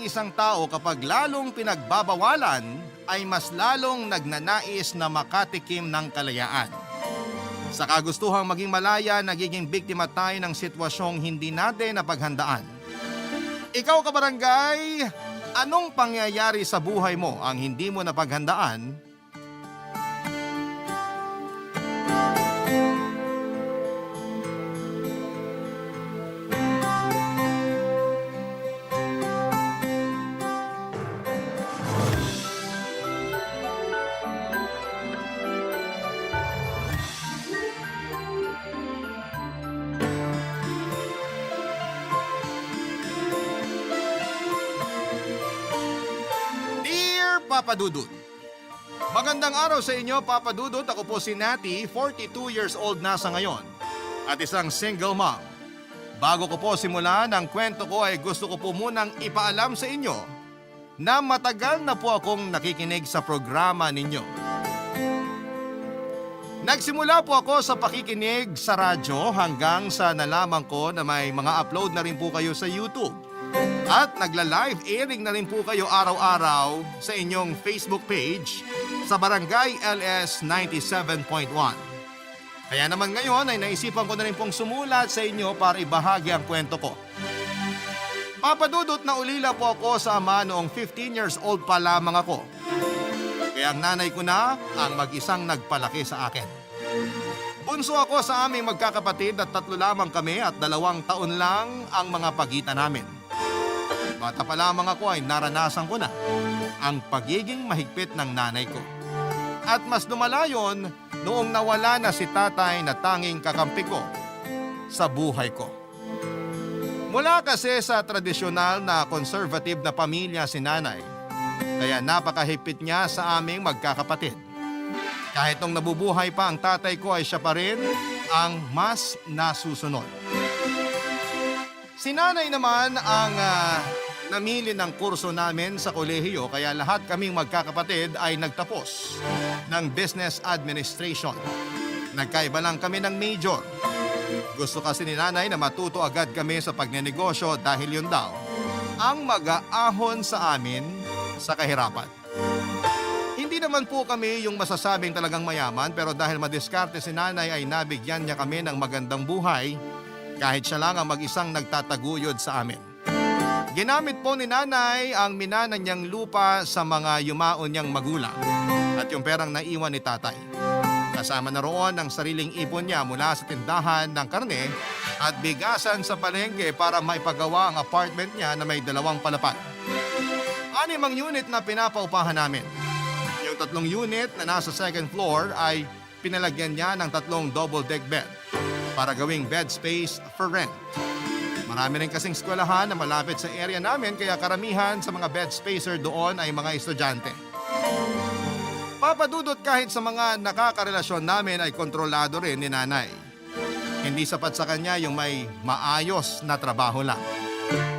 isang tao kapag lalong pinagbabawalan ay mas lalong nagnanais na makatikim ng kalayaan. Sa kagustuhang maging malaya, nagiging biktima tayo ng sitwasyong hindi natin napaghandaan. Ikaw kabarangay, anong pangyayari sa buhay mo ang hindi mo napaghandaan? Papa Dudut. Magandang araw sa inyo, Papa Dudut. Ako po si Natty, 42 years old na sa ngayon at isang single mom. Bago ko po simulan ang kwento ko ay gusto ko po munang ipaalam sa inyo na matagal na po akong nakikinig sa programa ninyo. Nagsimula po ako sa pakikinig sa radyo hanggang sa nalaman ko na may mga upload na rin po kayo sa YouTube. At nagla-live airing na rin po kayo araw-araw sa inyong Facebook page sa Barangay LS 97.1. Kaya naman ngayon ay naisipan ko na rin pong sumulat sa inyo para ibahagi ang kwento ko. Papadudot na ulila po ako sa ama noong 15 years old pa lamang ako. Kaya ang nanay ko na ang mag-isang nagpalaki sa akin. Bunso ako sa aming magkakapatid at 3 lamang kami at 2 taon lang ang mga pagitan namin. Bata pa lamang ako ay naranasan ko na ang pagiging mahigpit ng nanay ko. At mas lumala yon noong nawala na si tatay na tanging kakampi ko sa buhay ko. Mula kasi sa tradisyonal na conservative na pamilya si nanay, kaya napakahigpit niya sa aming magkakapatid. Kahit nung nabubuhay pa ang tatay ko ay siya pa rin ang mas nasusunod. Si nanay naman ang namili ng kurso namin sa kolehiyo kaya lahat kaming magkakapatid ay nagtapos ng business administration. Nagkaiba lang kami ng major. Gusto kasi ni nanay na matuto agad kami sa pagnenegosyo dahil yun daw ang mag-aahon sa amin sa kahirapan. Hindi naman po kami yung masasabing talagang mayaman pero dahil madiskarte si nanay ay nabigyan niya kami ng magandang buhay kahit siya lang ang mag-isang nagtataguyod sa amin. Ginamit po ni nanay ang minana niyang lupa sa mga yumaon niyang magulang at yung perang naiwan ni tatay. Kasama na roon ang sariling ipon niya mula sa tindahan ng karne at bigasan sa palengke para maipagawa ang apartment niya na may 2 palapag. 6 ang unit na pinapaupahan namin. Yung 3 unit na nasa 2nd floor ay pinalagyan niya ng 3 double-deck bed para gawing bed space for rent. Marami rin kasing eskwelahan na malapit sa area namin kaya karamihan sa mga bed spacer doon ay mga estudyante. Papadudot kahit sa mga nakakarelasyon namin ay kontrolado rin ni nanay. Hindi sapat sa kanya yung may maayos na trabaho lang.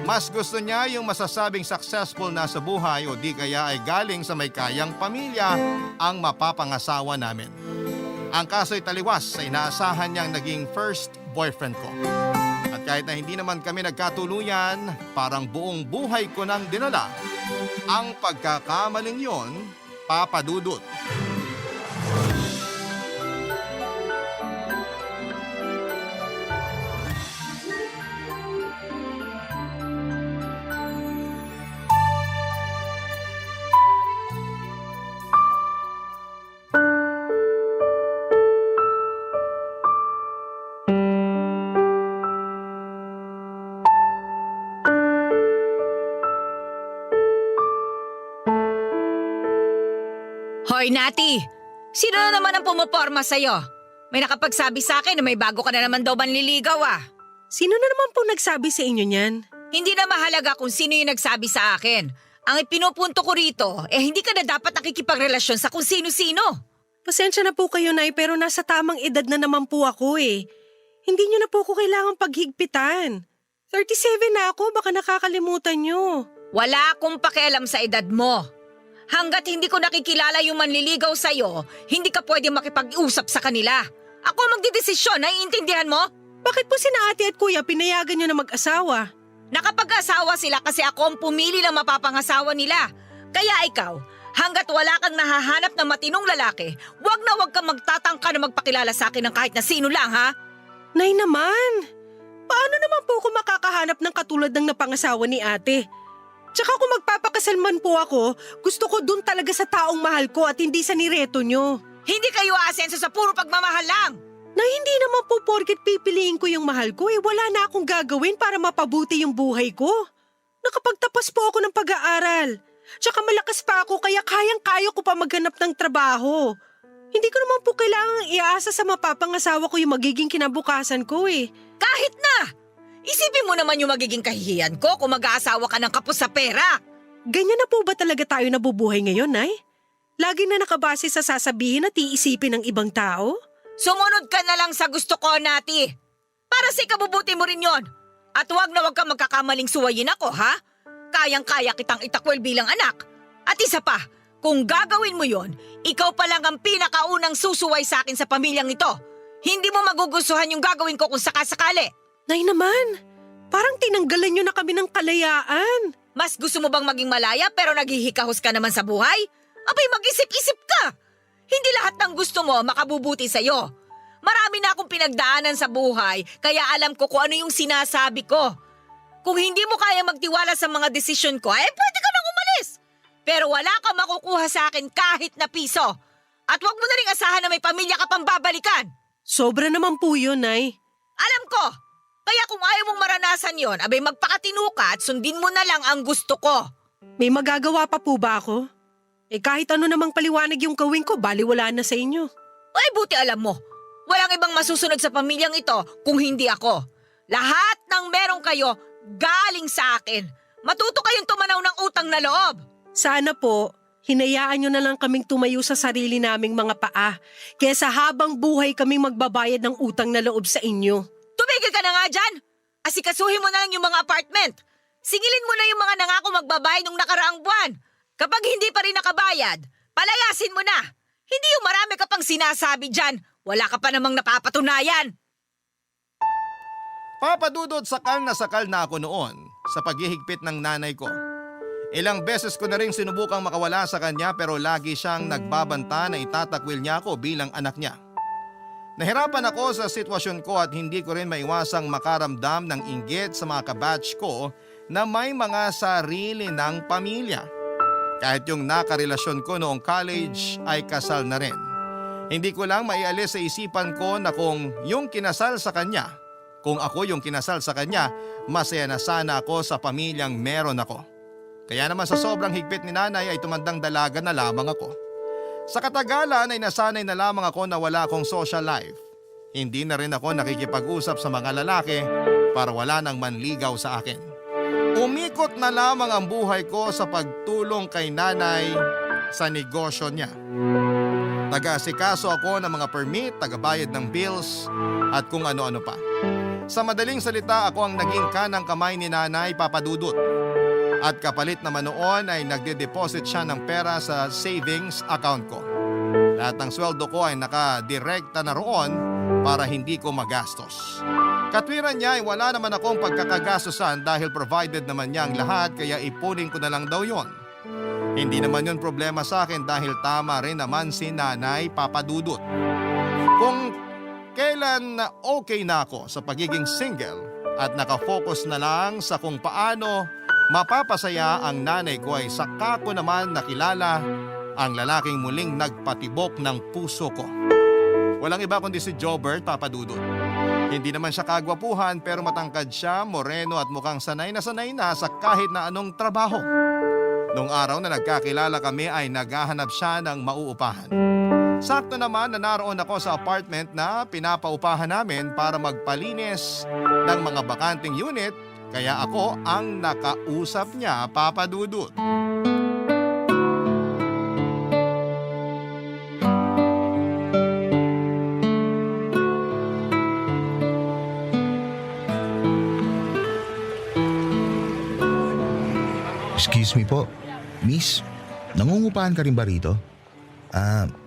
Mas gusto niya yung masasabing successful na sa buhay o di kaya ay galing sa may kayang pamilya ang mapapangasawa namin. Ang kaso'y taliwas sa inaasahan niyang naging first boyfriend ko. At kahit na hindi naman kami nagkatuluyan, parang buong buhay ko nang dinala ang pagkakamaling yon, Papadudot. Hoy, Natty! Sino na naman ang pumaporma sa'yo? May nakapagsabi sa akin na may bago ka na naman daw manliligaw ah. Sino na naman po nagsabi sa inyo niyan? Hindi na mahalaga kung sino yung nagsabi sa akin. Ang ipinupunto ko rito, hindi ka na dapat nakikipagrelasyon sa kung sino-sino. Pasensya na po kayo, Nay, pero nasa tamang edad na naman po ako eh. Hindi niyo na po ako kailangang paghigpitan. 37 na ako, baka nakakalimutan niyo. Wala akong pakialam sa edad mo. Hanggat hindi ko nakikilala yung manliligaw sa'yo, hindi ka pwede makipag-usap sa kanila. Ako magdidesisyon, naiintindihan mo? Bakit po sina ate at kuya pinayagan niyo na mag-asawa? Nakapag-asawa sila kasi ako ang pumili ng mapapangasawa nila. Kaya ikaw, hanggat wala kang nahahanap na matinong lalaki, wag na wag kang magtatangka na magpakilala sa akin ng kahit na sino lang, ha? Nay naman, paano naman po ako makakahanap ng katulad ng napangasawa ni ate? Tsaka kung magpapakasal man po ako, gusto ko dun talaga sa taong mahal ko at hindi sa nireto nyo. Hindi kayo aasenso sa puro pagmamahal lang. Na hindi naman po porket pipiliin ko yung mahal ko, wala na akong gagawin para mapabuti yung buhay ko. Nakapagtapos po ako ng pag-aaral. Tsaka malakas pa ako kaya kayang-kaya ko pa maghanap ng trabaho. Hindi ko naman po kailangang iasa sa mapapangasawa ko yung magiging kinabukasan ko eh. Kahit na! Isipin mo naman yung magiging kahihiyan ko kung mag-aasawa ka ng kapos sa pera. Ganyan na po ba talaga tayo nabubuhay ngayon, Nay? Lagi na nakabase sa sasabihin at iisipin ng ibang tao? Sumunod ka na lang sa gusto ko, Nati. Para sa ikabubuti mo rin yon. At huwag na huwag kang magkakamaling suwayin ako, ha? Kayang-kaya kitang itakwil bilang anak. At isa pa, kung gagawin mo yon, ikaw pa lang ang pinakaunang susuway sa akin sa pamilyang ito. Hindi mo magugustuhan yung gagawin ko kung sakasakali. Nay naman, parang tinanggalan nyo na kami ng kalayaan. Mas gusto mo bang maging malaya pero naghihikahos ka naman sa buhay? Abay, mag-isip-isip ka! Hindi lahat ng gusto mo makabubuti sa'yo. Marami na akong pinagdaanan sa buhay, kaya alam ko kung ano yung sinasabi ko. Kung hindi mo kaya magtiwala sa mga desisyon ko, pwede ka nang umalis. Pero wala kang makukuha sa akin kahit na piso. At wag mo na ring asahan na may pamilya ka pang babalikan. Sobra naman po yun, Nay. Alam ko! Kaya kung ayaw mong maranasan yon, abay magpakatino ka at sundin mo na lang ang gusto ko. May magagawa pa po ba ako? Kahit ano namang paliwanag yung gawin ko, baliwala na sa inyo. Ay, buti alam mo. Walang ibang masusunod sa pamilyang ito kung hindi ako. Lahat ng meron kayo, galing sa akin. Matuto kayong tumanaw ng utang na loob. Sana po, hinayaan nyo na lang kaming tumayo sa sarili naming mga paa, kesa habang buhay kaming magbabayad ng utang na loob sa inyo. Tumigil ka na nga dyan. Asikasuhin mo na lang yung mga apartment. Singilin mo na yung mga nangako magbabayad nung nakaraang buwan. Kapag hindi pa rin nakabayad, palayasin mo na. Hindi yung marami ka pang sinasabi dyan. Wala ka pa namang napapatunayan. Papadudot, sakal na ako noon sa paghihigpit ng nanay ko. Ilang beses ko na rin sinubukang makawala sa kanya pero lagi siyang nagbabanta na itatakwil niya ako bilang anak niya. Nahirapan ako sa sitwasyon ko at hindi ko rin maiwasang makaramdam ng inggit sa mga kabatch ko na may mga sarili ng pamilya. Kahit yung nakarelasyon ko noong college ay kasal na rin. Hindi ko lang maialis sa isipan ko na kung yung kinasal sa kanya, kung ako yung kinasal sa kanya, masaya na sana ako sa pamilyang meron ako. Kaya naman sa sobrang higpit ni nanay ay tumandang dalaga na lamang ako. Sa katagalan ay nasanay na lamang ako na wala akong social life. Hindi na rin ako nakikipag-usap sa mga lalaki para wala nang manligaw sa akin. Umikot na lamang ang buhay ko sa pagtulong kay nanay sa negosyo niya. Taga-asikaso ako ng mga permit, tagabayad ng bills at kung ano-ano pa. Sa madaling salita, ako ang naging kanang kamay ni nanay, Papa Dudut. At kapalit naman noon ay nagde-deposit siya ng pera sa savings account ko. Lahat ng sweldo ko ay nakadirekta na roon para hindi ko magastos. Katwiran niya ay wala naman akong pagkakagastosan dahil provided naman niya ang lahat kaya ipunin ko na lang daw yon. Hindi naman yun problema sa akin dahil tama rin naman si nanay, Papa Dudut. Kung kailan okay na ako sa pagiging single at nakafocus na lang sa kung paano mapapasaya ang nanay ko ay saka ko naman nakilala ang lalaking muling nagpatibok ng puso ko. Walang iba kundi si Jobert, Papa Dudut. Hindi naman siya kagwapuhan pero matangkad siya, moreno at mukhang sanay na sa kahit na anong trabaho. Noong araw na nagkakilala kami ay naghahanap siya ng mauupahan. Sakto naman na naroon ako sa apartment na pinapaupahan namin para magpalinis ng mga bakanting unit kaya ako ang nakausap niya, Papa Dudut. Excuse me po, Miss, nangungupahan ka rin ba rito?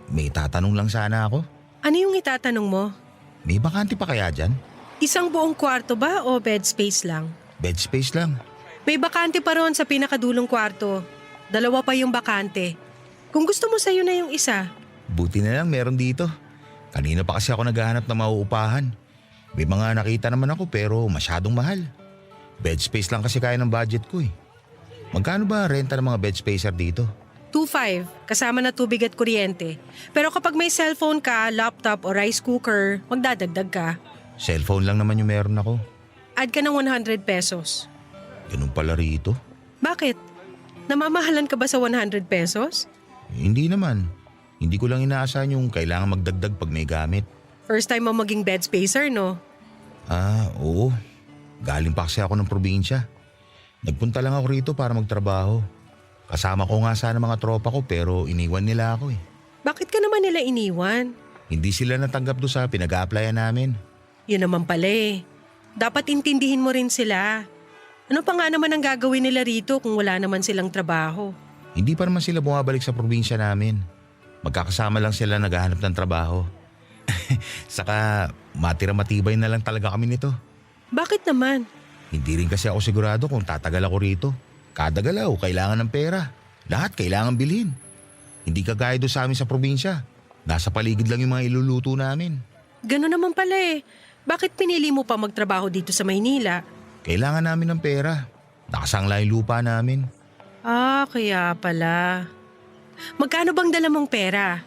May tatanong lang sana ako. Ano yung itatanong mo? May bakante pa kaya dyan? Isang buong kwarto ba o bed space lang? Bed space lang. May bakante pa roon sa pinakadulong kwarto. 2 pa yung bakante. Kung gusto mo sa'yo na yung isa. Buti na lang meron dito. Kanina pa kasi ako naghahanap ng mauupahan. May mga nakita naman ako pero masyadong mahal. Bed space lang kasi kaya ng budget ko eh. Magkano ba renta ng mga bed spacer dito? 2.5, kasama na tubig at kuryente. Pero kapag may cellphone ka, laptop o rice cooker, magdadagdag ka. Cellphone lang naman yung meron ako. Add ka ng 100 pesos. Ganun pala rito. Bakit? Namamahalan ka ba sa 100 pesos? Hindi naman. Hindi ko lang inaasahan yung kailangan magdagdag pag may gamit. First time mo maging bed spacer, no? Oo. Galing pa kasi ako ng probinsya. Nagpunta lang ako rito para magtrabaho. Kasama ko nga sana mga tropa ko pero iniwan nila ako eh. Bakit ka naman nila iniwan? Hindi sila natanggap doon sa pinag-a-applyan namin. Yun naman pala eh. Dapat intindihin mo rin sila. Ano pa nga naman ang gagawin nila rito kung wala naman silang trabaho? Hindi pa naman sila bumabalik sa probinsya namin. Magkakasama lang sila naghahanap ng trabaho. Saka matira-matibay na lang talaga kami nito. Bakit naman? Hindi rin kasi ako sigurado kung tatagal ako rito. Kada galaw, kailangan ng pera. Lahat kailangan bilhin. Hindi kagaya doon sa amin sa probinsya. Nasa paligid lang yung mga iluluto namin. Gano'n naman pala eh. Bakit pinili mo pa magtrabaho dito sa Maynila? Kailangan namin ng pera. Nakasangla yung lupa namin. Kaya pala. Magkano bang dala mong pera?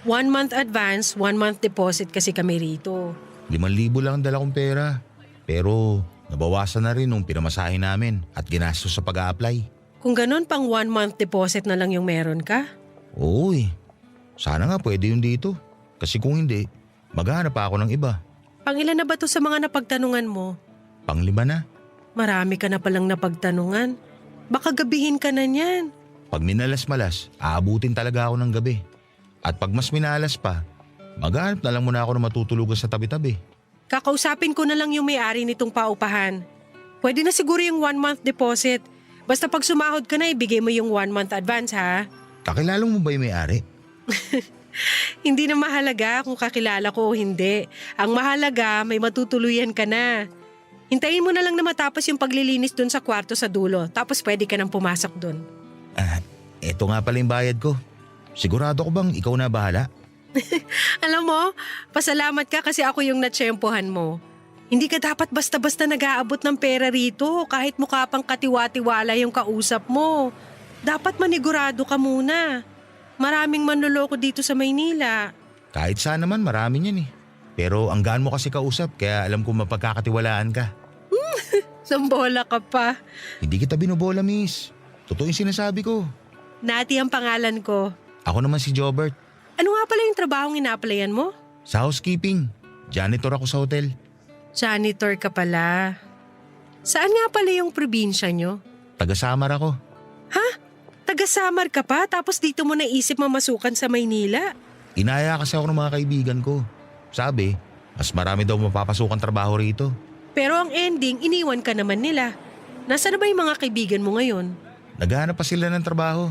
1 month advance, 1 month deposit kasi kami rito. 5,000 lang ang dala kong pera. Pero nabawasan na rin nung pinamasahe namin at ginastos sa pag-a-apply. Kung ganun, pang 1 month deposit na lang yung meron ka? Oo eh. Sana nga pwede yun dito. Kasi kung hindi, maghahanap pa ako ng iba. Pang ilan na ba to sa mga napagtanungan mo? Pang-5 na. Marami ka na palang napagtanungan. Baka gabihin ka na niyan. Pag minalas-malas, aabutin talaga ako ng gabi. At pag mas minalas pa, maghahanap na lang muna ako ng matutulugan sa tabi-tabi. Kakausapin ko na lang yung may-ari nitong paupahan. Pwede na siguro yung 1 month deposit. Basta pag sumahod ka na, ibigay mo yung 1 month advance ha. Kakilala mo ba yung may-ari? Hindi na mahalaga kung kakilala ko o hindi. Ang mahalaga, may matutuluyan ka na. Hintayin mo na lang na matapos yung paglilinis dun sa kwarto sa dulo. Tapos pwede ka nang pumasok dun. Eto nga pala yung bayad ko. Sigurado ko bang ikaw na bahala? Alam mo, pasalamat ka kasi ako yung natsyempohan mo. Hindi ka dapat basta-basta nag-aabot ng pera rito kahit mukha pang katiwa-tiwala yung kausap mo. Dapat manigurado ka muna. Maraming manloloko dito sa Maynila. Kahit saan naman marami niyan eh. Pero ang gaan mo kasi kausap kaya alam kong mapagkakatiwalaan ka. Sambola ka pa. Hindi kita binobola, miss. Totoo yung sinasabi ko. Nati ang pangalan ko. Ako naman si Jobert. Ano nga pala yung trabahong ina-applyan mo? Sa housekeeping. Janitor ako sa hotel. Janitor ka pala. Saan nga pala yung probinsya nyo? Taga-Samar ako. Taga-Samar ka pa tapos dito mo naisip mamasukan sa Maynila? Inaya kasi ako ng mga kaibigan ko. Sabi, mas marami daw mapapasukan trabaho rito. Pero ang ending, iniwan ka naman nila. Nasaan na ba yung mga kaibigan mo ngayon? Naghahanap pa sila ng trabaho.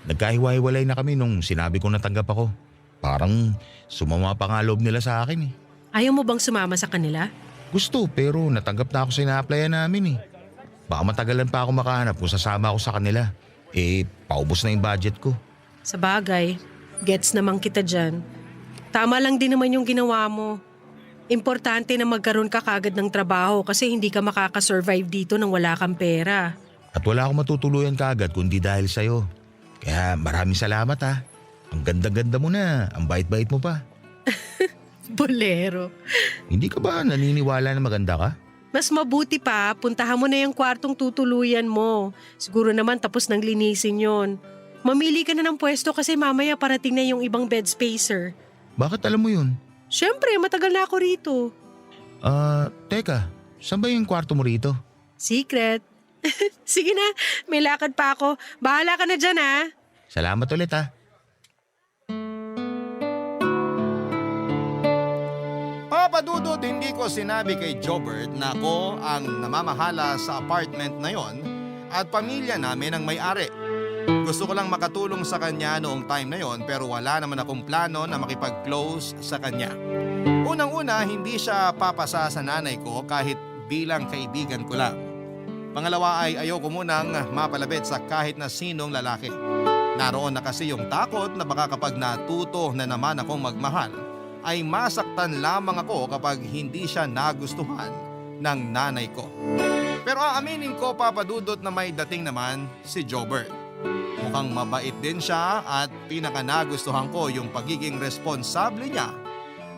Nagkahiwa-hiwalay na kami nung sinabi kong natanggap ako. Parang sumama pa nga loob nila sa akin eh. Ayaw mo bang sumama sa kanila? Gusto pero natanggap na ako sa ina-applyan namin eh. Baka matagalan pa ako makahanap kung sasama ako sa kanila. Paubos na yung budget ko. Sa bagay, gets naman kita dyan. Tama lang din naman yung ginawa mo. Importante na magkaroon ka kagad ng trabaho kasi hindi ka makakasurvive dito nang wala kang pera. At wala akong matutuluyan kaagad kundi dahil sa'yo. Kaya maraming salamat ha. Ang ganda-ganda mo na, ang bait-bait mo pa. Bolero. Hindi ka ba naniniwala na maganda ka? Mas mabuti pa, puntahan mo na yung kwartong tutuluyan mo. Siguro naman tapos nang linisin yon. Mamili ka na ng pwesto kasi mamaya parating na yung ibang bed spacer. Bakit alam mo yun? Siyempre, matagal na ako rito. Teka, saan ba yung kwarto mo rito? Secret. Sige na, may lakad pa ako. Bahala ka na dyan ha. Salamat ulit ha. Papadudot, hindi ko sinabi kay Jobert na ako ang namamahala sa apartment na yon at pamilya namin ang may-ari. Gusto ko lang makatulong sa kanya noong time na yon pero wala naman akong plano na makipag-close sa kanya. Unang-una, hindi siya papasa sa nanay ko kahit bilang kaibigan ko lang. Pangalawa ay ayoko munang mapalapit sa kahit na sinong lalaki. Naroon na kasi yung takot na baka kapag natuto na naman akong magmahal, ay masaktan lamang ako kapag hindi siya nagustuhan ng nanay ko. Pero aaminin ko, Papa Dudut, na may dating naman si Jobert. Mukhang mabait din siya at pinaka nagustuhan ko yung pagiging responsable niya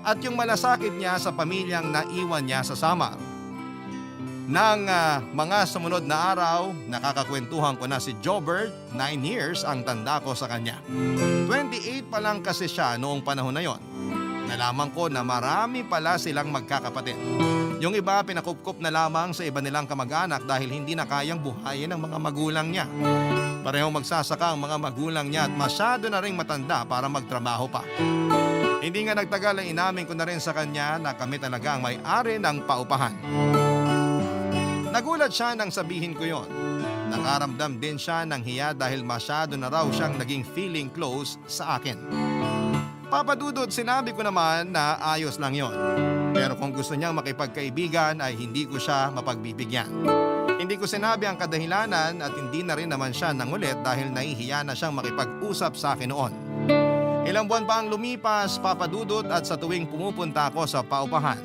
at yung malasakit niya sa pamilyang naiwan niya sa Samar. Nang mga sumunod na araw, nakakakwentuhan ko na si Jobert, 9 years ang tanda ko sa kanya. 28 pa lang kasi siya noong panahon na yon. Nalaman ko na marami pala silang magkakapatid. Yung iba pinakupkup na lamang sa iba nilang kamag-anak dahil hindi na kayang buhayin ng mga magulang niya. Parehong magsasaka ang mga magulang niya at masyado na ring matanda para magtrabaho pa. Hindi nga nagtagal ay inamin ko na rin sa kanya na kami talaga ang may-ari ng paupahan. Nagulat siya nang sabihin ko yon. Nakaramdam din siya ng hiya dahil masyado na raw siyang naging feeling close sa akin. Papa Dudut, sinabi ko naman na ayos lang yon. Pero kung gusto niyang makipagkaibigan ay hindi ko siya mapagbibigyan. Hindi ko sinabi ang kadahilanan at hindi na rin naman siya nangulit dahil nahihiya na siyang makipag-usap sa akin noon. Ilang buwan pa ang lumipas, Papa Dudut, at sa tuwing pumupunta ako sa paupahan,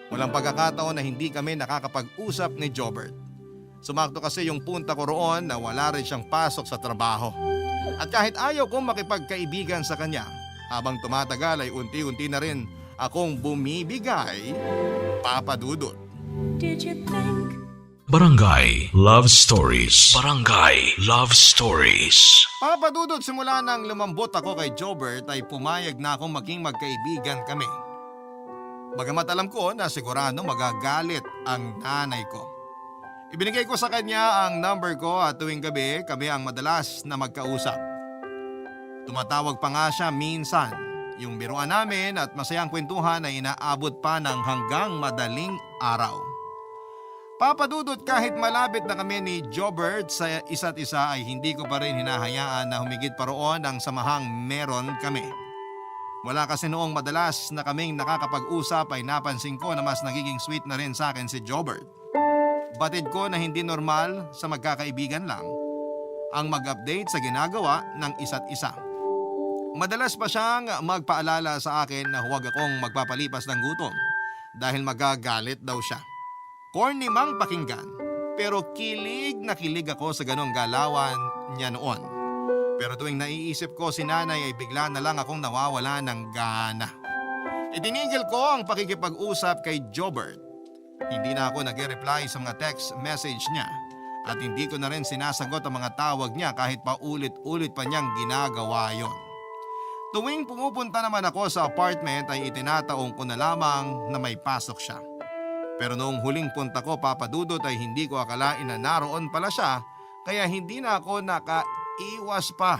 walang pagkakataon na hindi kami nakakapag-usap ni Jobert. Sumakto kasi yung punta ko roon na wala rin siyang pasok sa trabaho. At kahit ayaw kong makipagkaibigan sa kanya, habang tumatagal ay unti-unti na rin akong bumibigay, Papa Dudut. Barangay Love Stories. Barangay Love Stories. Papa Dudut, simula nang lumambot ako kay Jobert ay pumayag na akong maging magkaibigan kami. Bagamat alam ko na sigurado magagalit ang nanay ko. Ibinigay ko sa kanya ang number ko at tuwing gabi kami ang madalas na magkausap. Tumatawag pa nga siya minsan. Yung biruan namin at masayang kwentuhan ay inaabot pa ng hanggang madaling araw. Papa Dudut, kahit malapit na kami ni Jobert sa isa't isa ay hindi ko pa rin hinahayaan na humigit pa roon ang samahang meron kami. Wala kasi noong madalas na kaming nakakapag-usap ay napansin ko na mas nagiging sweet na rin sa akin si Jobert. Batid ko na hindi normal sa magkakaibigan lang ang mag-update sa ginagawa ng isa't isa. Madalas pa siyang magpaalala sa akin na huwag akong magpapalipas ng gutom dahil magagalit daw siya. Corny mang pakinggan, pero kilig na kilig ako sa ganong galawan niya noon. Pero tuwing naiisip ko si nanay ay bigla na lang akong nawawala ng gana. Itinigil ko ang pakikipag-usap kay Jobert. Hindi na ako nag-reply sa mga text message niya at hindi ko na rin sinasagot ang mga tawag niya kahit pa ulit-ulit pa niyang ginagawa yon. Tuwing pumupunta naman ako sa apartment ay itinataong ko na lamang na may pasok siya. Pero noong huling punta ko, Papa Dudut, ay hindi ko akalain na naroon pala siya kaya hindi na ako nakaiwas pa.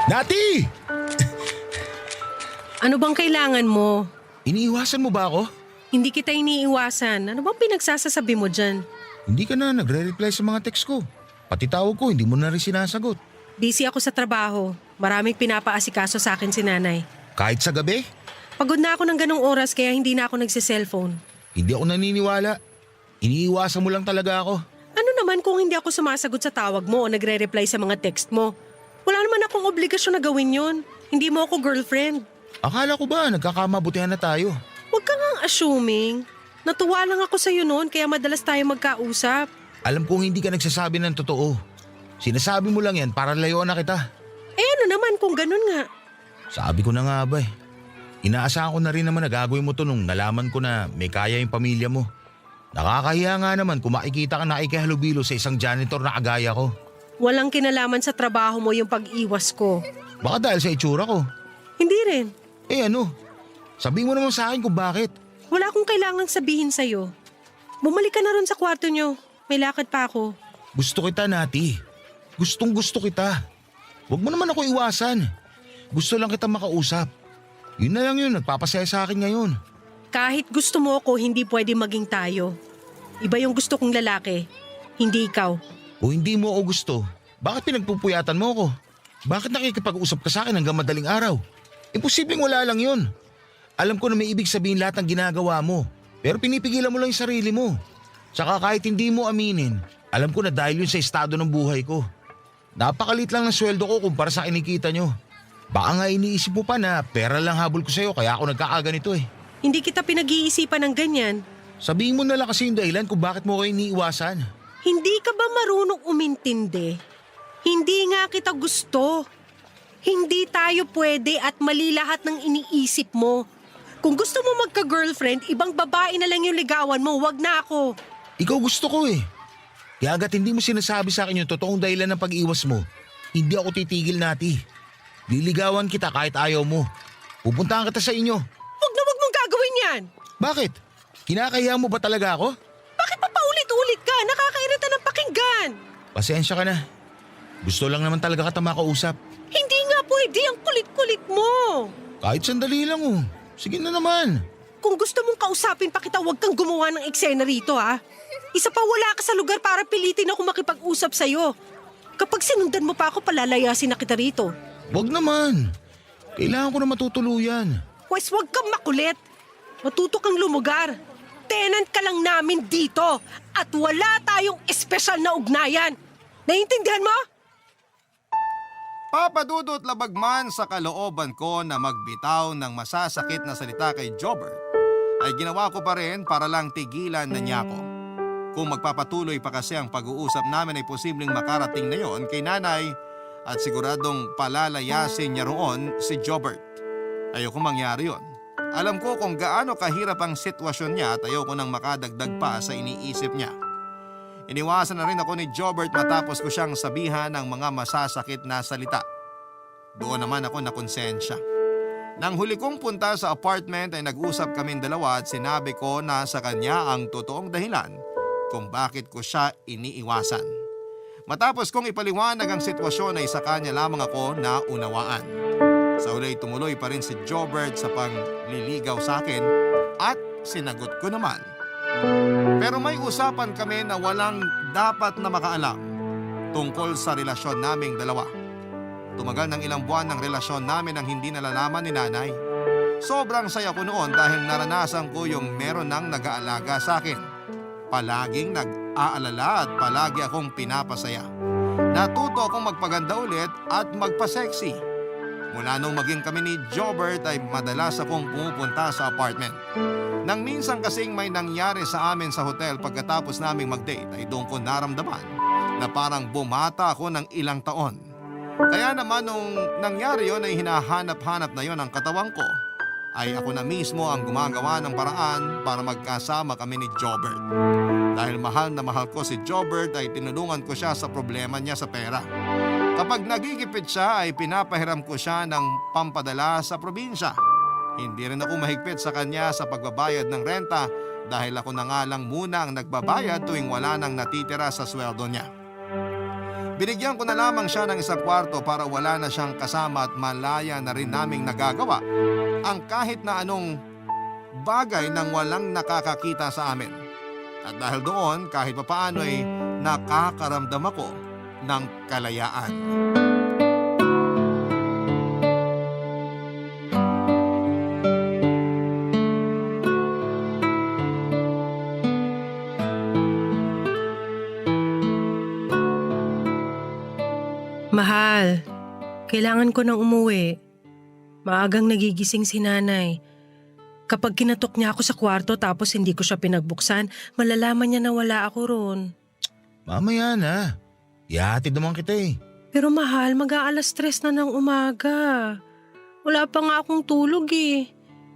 Nati! Ano bang kailangan mo? Iniiwasan mo ba ako? Hindi kita iniiwasan. Ano bang pinagsasasabi mo dyan? Hindi ka na nagre-reply sa mga text ko. Pati tawag ko, hindi mo na rin sinasagot. Busy ako sa trabaho. Maraming pinapaasikaso sa akin si nanay. Kahit sa gabi, Pagod na ako ng ganong oras kaya hindi na ako nagsiselfone. hindi ako naniniwala. Iniiwasan mo lang talaga ako. Ano naman kung hindi ako sumasagot sa tawag mo o nagre-reply sa mga text mo? Wala naman akong obligasyon na gawin yon. Hindi mo ako girlfriend. Akala ko ba nagkakamabutihan na tayo? Huwag ka ngang assuming. Natuwa lang ako sa'yo noon kaya madalas tayo magkausap. Alam kong hindi ka nagsasabi ng totoo. Sinasabi mo lang yan para layuan na kita. Eh ano naman kung ganun nga? Sabi ko na nga ba eh. Inaasahan ko na rin naman na gagawin mo to nung nalaman ko na may kaya yung pamilya mo. Nakakahiya nga naman kung makikita ka na ikihalubilo sa isang janitor na kagaya ko. Walang kinalaman sa trabaho mo yung pag-iwas ko. Baka dahil sa itsura ko. Hindi rin. Eh ano? Sabihin mo naman sa akin kung bakit. Wala akong kailangang sabihin sa'yo. Bumalik ka na ron sa kwarto nyo. May lakad pa ako. Gusto kita, Nati. Gustong gusto kita. Huwag mo naman ako iwasan. Gusto lang kita makausap. Yun na lang yun, nagpapasaya sa akin ngayon. kahit gusto mo ako, hindi pwede maging tayo. Iba yung gusto kong lalaki, hindi ikaw. O hindi mo ako gusto, bakit pinagpupuyatan mo ako? Bakit nakikipag-usap ka sa akin hanggang madaling araw? Imposibleng wala lang yun. Alam ko na may ibig sabihin lahat ng ginagawa mo, pero pinipigilan mo lang yung sarili mo. Tsaka kahit hindi mo aminin, alam ko na dahil yun sa estado ng buhay ko. Napakalit lang ng sweldo ko kumpara sa kinikita nyo. Baka nga iniisip mo pa na pera lang habol ko sa'yo kaya ako nagkakaganito eh. Hindi kita pinag-iisipan ng ganyan. Sabihin mo na lang kasi yung dahilan kung bakit mo ko iniiwasan. Hindi ka ba marunong umintindi? Hindi nga kita gusto. Hindi tayo pwede at mali lahat ng iniisip mo. Kung gusto mo magka-girlfriend, ibang babae na lang yung ligawan mo, wag na ako. Ikaw gusto ko eh. Kaya agad hindi mo sinasabi sa akin yung totoong dahilan ng pag-iwas mo, hindi ako titigil nati. Liligawan kita kahit ayaw mo. Pupuntahan kita sa inyo. Wag na wag mong gagawin yan. Bakit? Kinakaya mo ba talaga ako? Bakit pa paulit-ulit ka? Nakakairita ng pakinggan. Pasensya ka na. Gusto lang naman talaga kita makausap. Hindi nga pwede ang kulit-kulit mo. Kahit sandali lang oh. Sige na naman. Kung gusto mong kausapin pa kita, huwag kang gumawa ng eksena rito ha. Isa pa wala ka sa lugar para pilitin ako makipag-usap sa'yo. Kapag sinundan mo pa ako, palalayasin na kita rito. Wag naman. Kailangan ko na matutuluyan. Pwes huwag kang makulit. Matuto kang lumugar. Tenant ka lang namin dito at wala tayong espesyal na ugnayan. Naiintindihan mo? Papadudot labagman sa kalooban ko na magbitaw ng masasakit na salita kay Jobert, ay ginawa ko pa rin para lang tigilan na niya ako. Kung magpapatuloy pa kasi ang pag-uusap namin ay posibleng makarating na yon kay nanay at siguradong palalayasin niya roon si Jobert. Ayoko mangyari yon. Alam ko kung gaano kahirap ang sitwasyon niya at ayoko nang makadagdag pa sa iniisip niya. Iniwasan na rin ako ni Jobert matapos ko siyang sabihan ng mga masasakit na salita. Doon naman ako nakonsensya. Nang huli kong punta sa apartment ay nag-usap kaming dalawa at sinabi ko na sa kanya ang totoong dahilan kung bakit ko siya iniiwasan. Matapos kong ipaliwanag ang sitwasyon ay sa kanya lamang ako na unawaan. Sa huli tumuloy pa rin si Jobert sa pangliligaw sa akin at sinagot ko naman. Pero may usapan kami na walang dapat na makaalam tungkol sa relasyon naming dalawa. Tumagal ng ilang buwan ng relasyon namin ang hindi nalalaman ni nanay. Sobrang saya ko noon dahil naranasan ko yung meron ng nag-aalaga sa akin. Palaging nag-aalala at palagi akong pinapasaya. Natuto akong magpaganda ulit at magpa-sexy. Mula nung maging kami ni Jobert ay madalas akong pumupunta sa apartment. Nang minsan kasing may nangyari sa amin sa hotel pagkatapos naming mag-date ay doon ko naramdaman na parang bumata ako ng ilang taon. Kaya naman nung nangyari yon ay hinahanap-hanap na yon ang katawan ko, ay ako na mismo ang gumagawa ng paraan para magkasama kami ni Jobert. Dahil mahal na mahal ko si Jobert ay tinulungan ko siya sa problema niya sa pera. Kapag nagigipit siya ay pinapahiram ko siya ng pampadala sa probinsya. Hindi rin ako mahigpit sa kanya sa pagbabayad ng renta dahil ako na nga lang muna ang nagbabayad tuwing wala nang natitira sa sweldo niya. Binigyan ko na lamang siya ng isang kwarto para wala na siyang kasama at malaya na rin naming nagagawa ang kahit na anong bagay nang walang nakakakita sa amin. At dahil doon kahit papaano ay nakakaramdam ako ng kalayaan. Mahal, kailangan ko nang umuwi. Maagang nagigising si nanay. Kapag kinatok niya ako sa kwarto tapos hindi ko siya pinagbuksan, malalaman niya na wala ako roon. Mamaya na. Ihatid naman kita eh. Pero mahal, mag-aalas 3 na ng umaga. Wala pa nga akong tulog eh.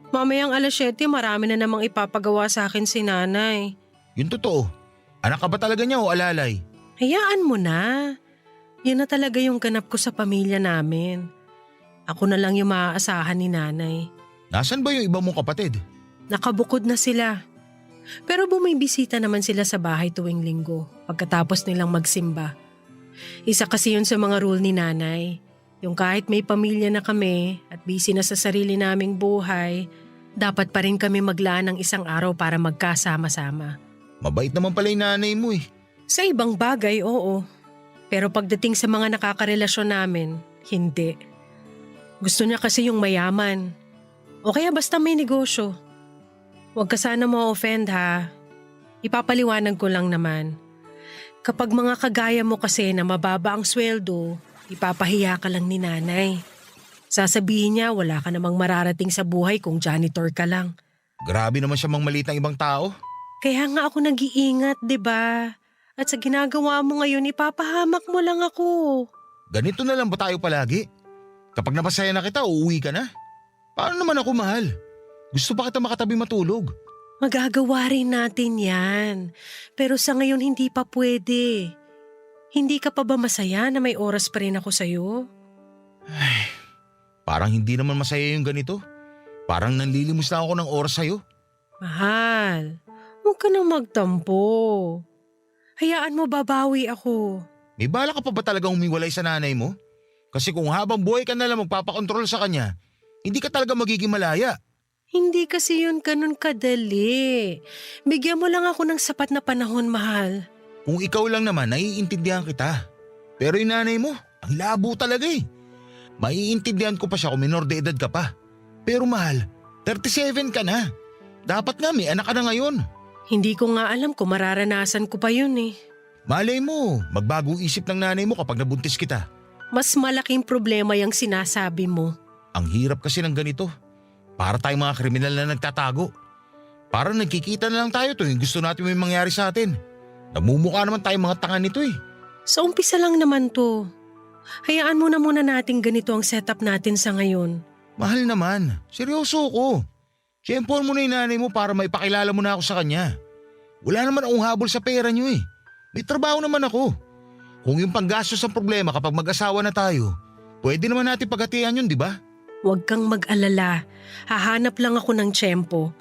Mamayang alas 7, marami na namang ipapagawa sa akin si nanay. Yun totoo. Anak ka ba talaga niya o alalay? Hayaan mo na. Yan na talaga yung ganap ko sa pamilya namin. Ako na lang yung maaasahan ni nanay. Nasaan ba yung iba mong kapatid? Nakabukod na sila. Pero bumibisita naman sila sa bahay tuwing linggo pagkatapos nilang magsimba. Isa kasi yun sa mga rule ni nanay. Yung kahit may pamilya na kami at busy na sa sarili naming buhay, Dapat pa rin kami maglaan ng isang araw para magkasama-sama. Mabait naman pala yung nanay mo eh. Sa ibang bagay, oo. Pero pagdating sa mga nakakarelasyon namin, hindi. Gusto niya kasi yung mayaman. O kaya basta may negosyo. Huwag ka sana ma-offend ha. Ipapaliwanag ko lang naman. Kapag mga kagaya mo kasi na mababa ang sweldo, ipapahiya ka lang ni nanay. Sasabihin niya wala ka namang mararating sa buhay kung janitor ka lang. Grabe naman siya mangmalit ng ibang tao. Kaya nga ako nag-iingat, 'di ba? At sa ginagawa mo ngayon, ipapahamak mo lang ako. Ganito na lang ba tayo palagi? Kapag napasaya na kita, uuwi ka na. Paano naman ako, mahal? Gusto pa kita makatabi matulog. Magagawa rin natin yan. Pero sa ngayon hindi pa pwede. Hindi ka pa ba masaya na may oras pa rin ako sa'yo? Parang hindi naman masaya yung ganito. Parang nanlilimos na ako ng oras sa'yo. Mahal, huwag ka nang magtampo. Hayaan mo babawi ako. May bala ka pa ba talagang umiwalay sa nanay mo? Kasi kung habang buhay ka na lang magpapakontrol sa kanya, hindi ka talaga magiging malaya. Hindi kasi yun ganun kadali. Bigyan mo lang ako ng sapat na panahon, mahal. Kung ikaw lang naman, naiintindihan kita. Pero yung nanay mo, ang labo talaga eh. Maiintindihan ko pa siya kung minor de edad ka pa. Pero mahal, 37 ka na. Dapat nga may anak ka na ngayon. Hindi ko nga alam kung mararanasan ko pa yun eh. Malay mo, magbago isip ng nanay mo kapag nabuntis kita. Mas malaking problema yung sinasabi mo. Ang hirap kasi ng ganito. Para tayong mga kriminal na nagtatago. Para nagkikita na lang tayo tuwing gusto natin may mangyari sa atin. Namumukha naman tayong mga tanga nito eh. Sa umpisa lang naman to. Hayaan mo na muna natin ganito ang setup natin sa ngayon. Mahal naman, seryoso ko. Tiyempohan mo na yung nanay mo para maipakilala mo na ako sa kanya. Wala naman akong habol sa pera niyo eh. May trabaho naman ako. Kung yung panggastos ang problema kapag mag-asawa na tayo, pwede naman natin paghatian yun, di ba? Huwag kang mag-alala. Hahanap lang ako ng tiyempo.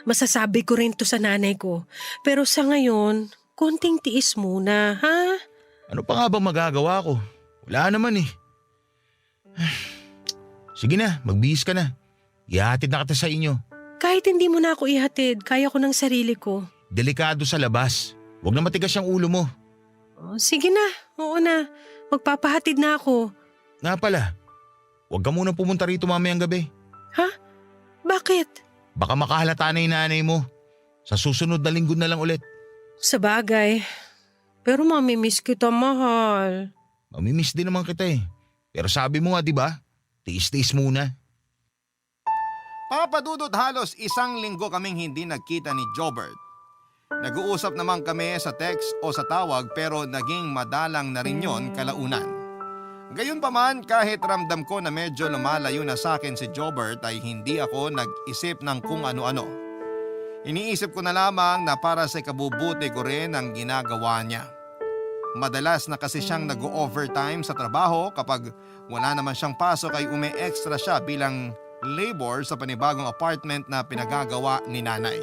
Masasabi ko rin to sa nanay ko. Pero sa ngayon, konting tiis muna, ha? Ano pa nga bang magagawa ko? Wala naman eh. Sige na, magbihis ka na. Ihatid na kita sa inyo. Kahit hindi mo na ako ihatid, kaya ko ng sarili ko. Delikado sa labas. Huwag na matigas yung ulo mo. Oh, sige na, oo na. Magpapahatid na ako. Nga pala, huwag ka muna pumunta rito mamayang gabi. Ha? Bakit? Baka makahalata na yung nanay mo. Sa susunod na linggo na lang ulit. Sa bagay. Pero mamimiss kita, mahal. Mamimiss din naman kita eh. Pero sabi mo nga, di ba? Tiis-tiis muna. Papadudot halos isang linggo kaming hindi nagkita ni Jobert. Nag-uusap naman kami sa text o sa tawag pero naging madalang na rin yon kalaunan. Gayunpaman kahit ramdam ko na medyo lumalayo na sa akin si Jobert ay hindi ako nag-isip ng kung ano-ano. Iniisip ko na lamang na para sa ikabubuti ko rin ang ginagawa niya. Madalas na kasi siyang nag-overtime sa trabaho kapag wala naman siyang pasok ay umi-extra siya bilang labor sa panibagong apartment na pinagagawa ni nanay.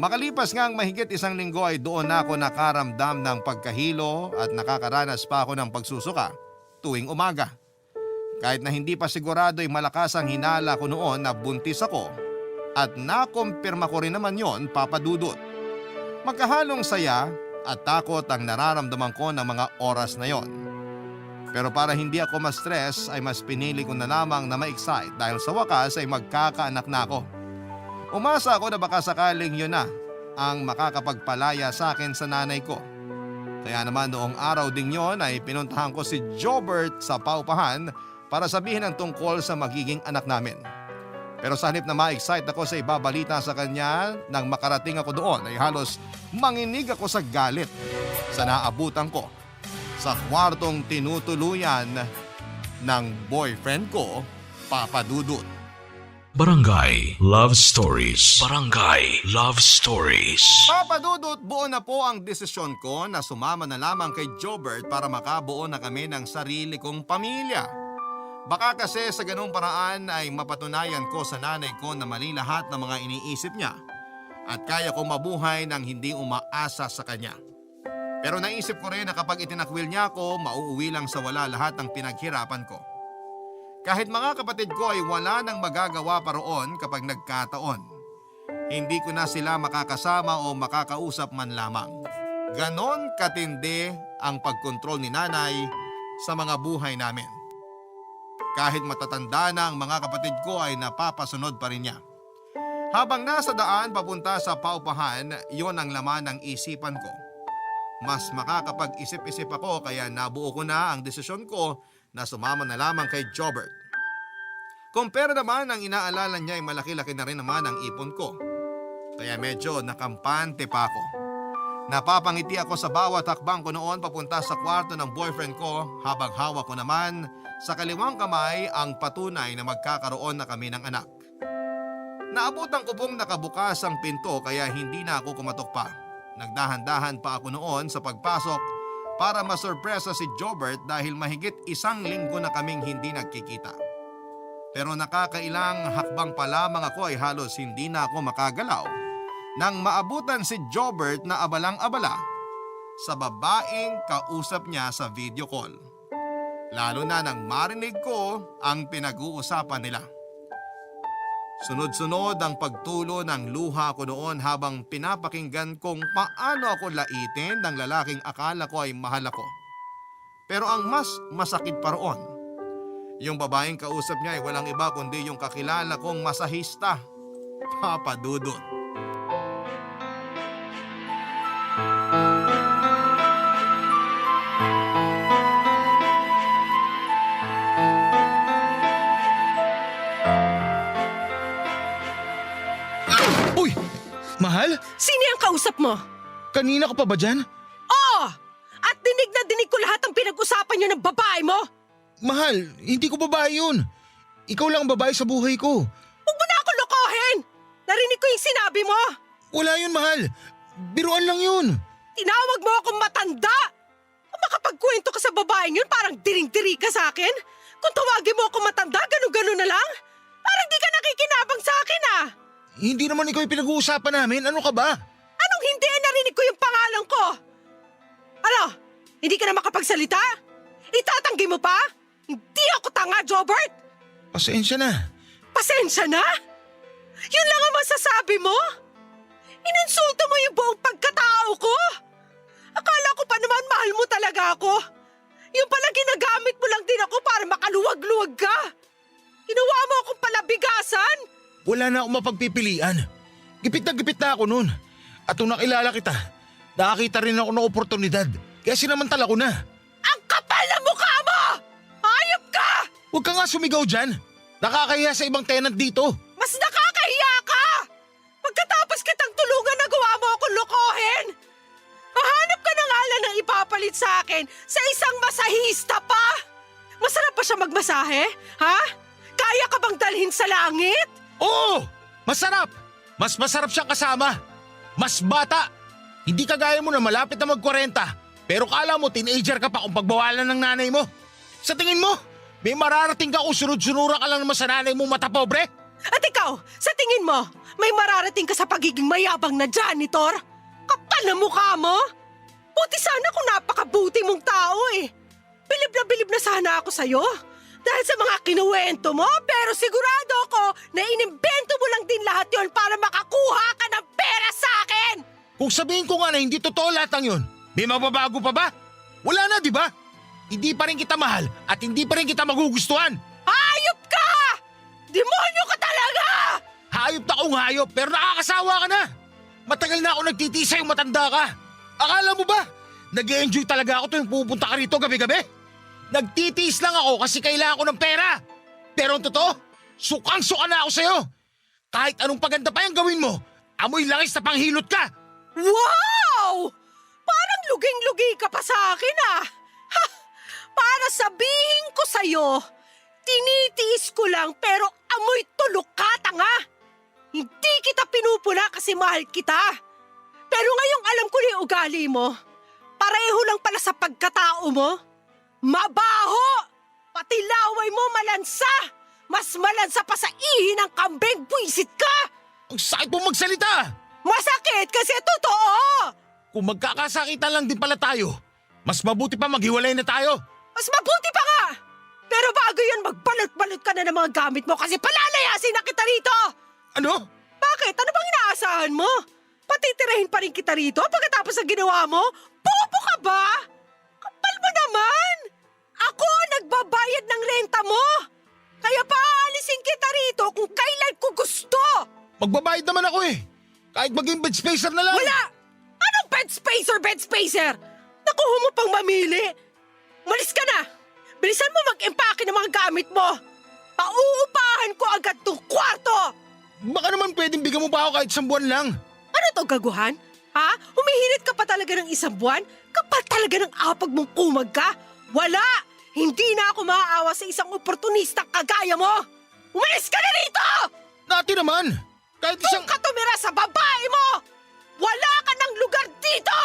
Makalipas nga ang mahigit isang linggo ay doon na ako nakaramdam ng pagkahilo at nakakaranas pa ako ng pagsusuka tuwing umaga. Kahit na hindi pa sigurado ay malakas ang hinala ko noon na buntis ako at nakumpirma ko rin naman yon, papadudot. Magkahalong saya at takot ang nararamdaman ko ng mga oras na yon. Pero para hindi ako ma-stress ay mas pinili ko na lamang na ma-excite dahil sa wakas ay magkakaanak na ako. Umasa ako na baka sakaling yun na ang makakapagpalaya sa akin sa nanay ko. Kaya naman noong araw ding yon ay pinuntahan ko si Jobert sa paupahan para sabihin ang tungkol sa magiging anak namin. Pero sa halip na ma-excite ako sa ibabalita sa kanya nang makarating ako doon ay halos manginig ako sa galit sa naabutan ko sa kwartong tinutuluyan ng boyfriend ko, papadudot. Barangay Love Stories. Barangay Love Stories. Papadudot, buo na po ang desisyon ko na sumama na lamang kay Jobert para makabuo na kami ng sarili kong pamilya. Baka kasi sa ganung paraan ay mapatunayan ko sa nanay ko na mali lahat ng mga iniisip niya at kaya ko mabuhay nang hindi umaasa sa kanya. Pero naisip ko rin na kapag itinakwil niya ako, mauuwi lang sa wala lahat ng pinaghirapan ko. Kahit mga kapatid ko ay wala nang magagawa pa roon kapag nagkataon. Hindi ko na sila makakasama o makakausap man lamang. Ganon katindi ang pagkontrol ni nanay sa mga buhay namin. Kahit matatanda na ang mga kapatid ko ay napapasunod pa rin niya. Habang nasa daan papunta sa paupahan, yon ang laman ng isipan ko. Mas makakapag-isip-isip ako kaya nabuo ko na ang desisyon ko na sumama na lamang kay Jobert. Kumpara naman ang inaalala niya ay malaki-laki na rin naman ang ipon ko. Kaya medyo nakampante pa ako. Napapangiti ako sa bawat hakbang ko noon papunta sa kwarto ng boyfriend ko habang hawak ko naman sa kaliwang kamay ang patunay na magkakaroon na kami ng anak. Naabutan ko pong nakabukas ang pinto kaya hindi na ako kumatok pa. Nagdahan-dahan pa ako noon sa pagpasok para masurpresa si Jobert dahil mahigit 1 linggo na kaming hindi nagkikita. Pero nakakailang hakbang pa lamang ako ay halos hindi na ako makagalaw nang maabutan si Jobert na abalang-abala sa babaeng kausap niya sa video call. Lalo na nang marinig ko ang pinag-uusapan nila. Sunod-sunod ang pagtulo ng luha ko noon habang pinapakinggan kung paano ako laitin ng lalaking akala ko ay mahal ako. Pero ang mas masakit pa roon, yung babaeng kausap niya ay walang iba kundi yung kakilala kong masahista, Papa Dudut. Uy! Mahal? Sino yung kausap mo? Kanina ka pa ba dyan? Oo! At dinig na dinig ko lahat ng pinag-usapan niyo ng babae mo! Mahal, hindi ko babae yun. Ikaw lang ang babae sa buhay ko. Huwag mo na ako lokohin! Narinig ko yung sinabi mo! Wala yun, mahal. Biruan lang yun. Tinawag mo akong matanda! Kung makapagkwento ka sa babaeng yun, parang diring-diri ka sa akin. Kung tawagin mo akong matanda, gano'n-gano'n na lang. Parang di ka nakikinabang sa akin ah! Hindi naman ikaw yung pinag-uusapan namin. Ano ka ba? Anong hindi? Narinig ko yung pangalan ko! Ano? Hindi ka na makapagsalita? Itatanggi mo pa? Hindi ako tanga, Jobert! Pasensya na. Pasensya na? Yun lang ang masasabi mo? Ininsulto mo yung buong pagkatao ko? Akala ko pa naman mahal mo talaga ako. Yung pala ginagamit mo lang din ako para makaluwag-luwag ka. Ginawa mo akong palabigasan. Wala na akong mapagpipilian. Gipit na ako nun. At nung nakilala kita, nakakita rin ako ng oportunidad. Kaya sinamantala ko na. Ang kapal na mukha mo! Hayop ka! Huwag ka nga sumigaw dyan. Nakakahiya sa ibang tenant dito. Mas nakakahiya ka! Pagkatapos kitang tulungan, nagawa mo akong lokohin! Hahanap ka ng ala na ipapalit sa akin sa isang masahista pa! Masarap pa siya magmasahe? Ha? Kaya ka bang dalhin sa langit? Oo! Masarap! Mas masarap siyang kasama. Mas bata. Hindi kagaya mo na malapit na mag-40. Pero kala mo teenager ka pa kung pagbawalan ng nanay mo. Sa tingin mo, may mararating ka kung sunod-sunura ka lang naman sa nanay mo mata pobre? At ikaw, sa tingin mo, may mararating ka sa pagiging mayabang na janitor? Kapal na mukha mo? Buti sana kung napakabuti mong tao eh. Bilib na sana ako sa'yo. Dahil sa mga kinuwento mo, pero sigurado ako na inimbento mo lang din lahat yon para makakuha ka ng pera sa akin! Kung sabihin ko nga na hindi totoo lahat ng yun, may mababago pa ba? Wala na, di ba? Hindi pa rin kita mahal at hindi pa rin kita magugustuhan. Hayop ka! Demonyo ka talaga! Hayop na kung hayop pero nakakasawa ka na. Matagal na ako nagtitisa yung matanda ka. Akala mo ba? Nag-e-enjoy talaga ako tuwing pupunta ka rito gabi-gabi? Nagtitiis lang ako kasi kailangan ko ng pera. Pero ang totoo, sukang-suka na ako sa'yo. Kahit anong paganda pa yung gawin mo, amoy langis na panghilot ka. Wow! Parang luging-lugi ka pa sa akin ah. Ha! Para sabihin ko sa'yo, tinitiis ko lang pero amoy tulok ka, tanga. Hindi kita pinupula kasi mahal kita. Pero ngayong alam ko na yung ugali mo, pareho lang pala sa pagkatao mo. Mabaho! Pati laway mo malansa! Mas malansa pa sa ihi ng kambing, buisit ka! Ang sakit mo magsalita. Masakit kasi totoo! Kung magkakasakitan lang din pala tayo, mas mabuti pa maghiwalay na tayo. Mas mabuti pa nga! Pero bago yun, magbalot-balot ka na ng mga gamit mo kasi palalayasin na kita rito! Ano? Bakit? Ano bang inaasahan mo? Patitirahin pa rin kita rito pagkatapos ng ginawa mo? Bobo ka ba? Kapal mo naman! Ako nagbabayad ng renta mo! Kaya paalisin kita rito kung kailan ko gusto! Magbabayad naman ako eh. Kahit maging bed spacer na lang. Wala! Anong bed spacer? Nakuha mo pang mamili! Malis ka na! Bilisan mo mag-empake ng mga gamit mo! Pauupahan ko agad tong kwarto! Baka naman pwedeng bigyan mo pa ako kahit 1 buwan lang. Ano to, gaguhan? Ha? Humihirit ka pa talaga ng 1 buwan? Kapal talaga ng apag mong kumag ka? Wala! Hindi na ako maaawa sa isang oportunista kagaya mo! Umalis ka na rito! Nati naman. Kahit isang... Kung ka tumira sa babae mo! Wala ka ng lugar dito!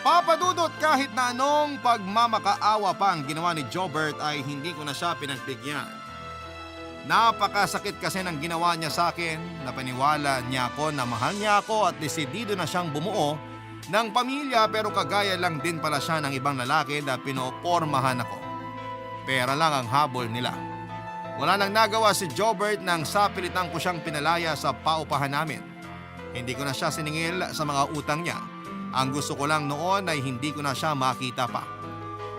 Papadudot kahit na anong pagmamakaawa pa ang ginawa ni Jobert ay hindi ko na siya pinagbigyan. Napakasakit kasi ng ginawa niya sa akin, napaniwala niya ako na mahal niya ako at desidido na siyang bumuo ng pamilya pero kagaya lang din pala siya ng ibang lalaki na pinopormahan ako. Pera lang ang habol nila. Wala nang nagawa si Jobert nang sapilitan ko siyang pinalaya sa paupahan namin. Hindi ko na siya siningil sa mga utang niya. Ang gusto ko lang noon ay hindi ko na siya makita pa.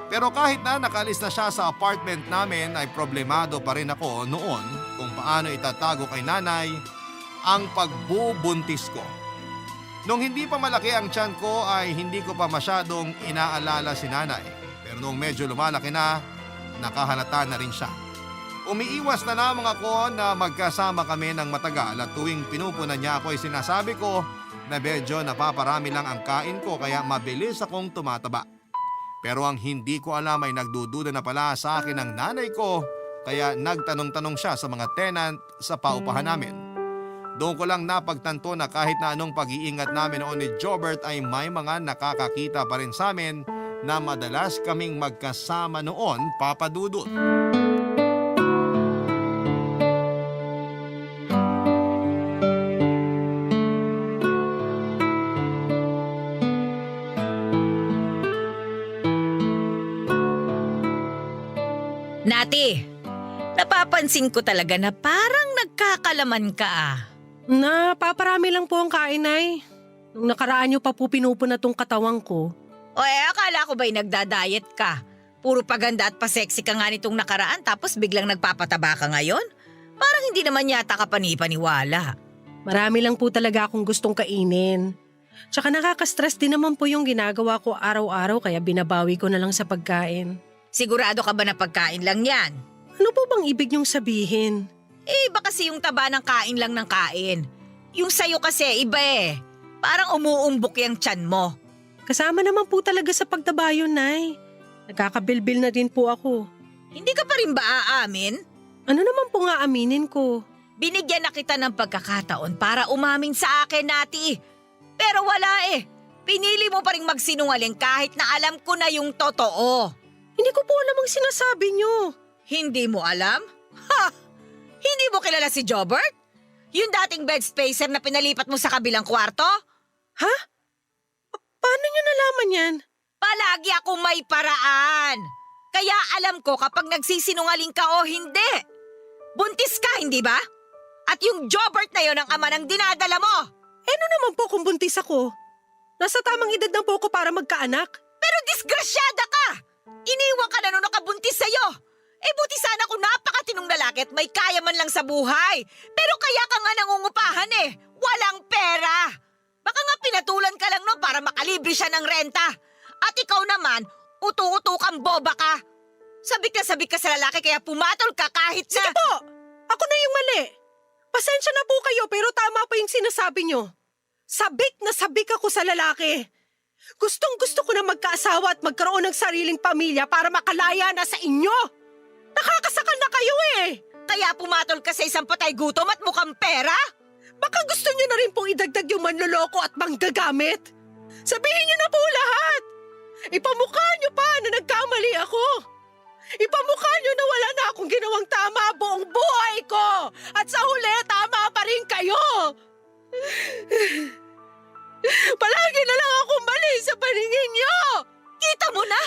Pero kahit na nakalis na siya sa apartment namin ay problemado pa rin ako noon kung paano itatago kay nanay ang pagbubuntis ko. Nung hindi pa malaki ang tiyan ko ay hindi ko pa masyadong inaalala si nanay. Pero nung medyo lumalaki na, nakahalata na rin siya. Umiiwas na lamang ako na magkasama kami ng matagal at tuwing pinupunan niya ako ay sinasabi ko na medyo napaparami lang ang kain ko kaya mabilis akong tumataba. Pero ang hindi ko alam ay nagdududa na pala sa akin ng nanay ko kaya nagtanong-tanong siya sa mga tenant sa paupahan namin. Doon ko lang napagtanto na kahit na anong pag-iingat namin noon ni Jobert ay may mga nakakakita pa rin sa amin na madalas kaming magkasama noon, Papa Dudut. Nati, napapansin ko talaga na parang nagkakalaman ka ah. Paparami lang po ang kain, Nay. Nung nakaraan niyo pa po pinupuna tong katawang ko. O akala ko ba'y nagda-diet ka? Puro paganda at pasexy ka nga nitong nakaraan tapos biglang nagpapataba ka ngayon? Parang hindi naman yata ka panipaniwala. Marami lang po talaga akong gustong kainin. Tsaka nakaka-stress din naman po yung ginagawa ko araw-araw kaya binabawi ko na lang sa pagkain. Sigurado ka ba na pagkain lang yan? Ano po bang ibig niyong sabihin? Iba kasi yung taba ng kain lang ng kain. Yung sayo kasi iba eh. Parang umuumbok yung tiyan mo. Kasama naman po talaga sa pagtaba yun, Nay. Nagkakabilbil na din po ako. Hindi ka pa rin ba aamin? Ano naman po nga aminin ko? Binigyan na kita ng pagkakataon para umamin sa akin, Nati. Pero wala eh. Pinili mo pa rin magsinungaling kahit na alam ko na yung totoo. Hindi ko po alam ang sinasabi niyo. Hindi mo alam? Ha! Hindi mo kilala si Jobert? Yung dating bed spacer na pinalipat mo sa kabilang kwarto? Ha? Paano niyo nalaman yan? Palagi ako may paraan. Kaya alam ko kapag nagsisinungaling ka o hindi. Buntis ka, hindi ba? At yung Jobert na yon ang ama ng dinadala mo. Ano naman po kung buntis ako? Nasa tamang edad na po ako para magkaanak. Pero disgrasyada ka! Iniwan ka na nung nakabuntis sa'yo. Buti sana kung napakatinong lalaki at may kaya man lang sa buhay. Pero kaya ka nga nangungupahan eh. Walang pera. Baka nga pinatulan ka lang no para makalibre siya ng renta. At ikaw naman, utu-utu kang boba ka. Sabik ka sa lalaki kaya pumatol ka kahit na… Sige po! Ako na yung mali. Pasensya na po kayo pero tama po yung sinasabi nyo. Sabik na sabik ako sa lalaki. Gustong gusto ko na magkaasawa at magkaroon ng sariling pamilya para makalaya na sa inyo. Nakakasakal na kayo eh. Kaya pumatol ka sa isang patay gutom at mukhang pera? Baka gusto nyo na rin pong idagdag yung manloloko at manggagamit. Sabihin nyo na po lahat. Ipamukha nyo pa na nagkamali ako. Ipamukha nyo na wala na akong ginawang tama buong buhay ko. At sa huli, tama pa rin kayo. Palagi na lang akong mali paningin niyo! Kita mo na?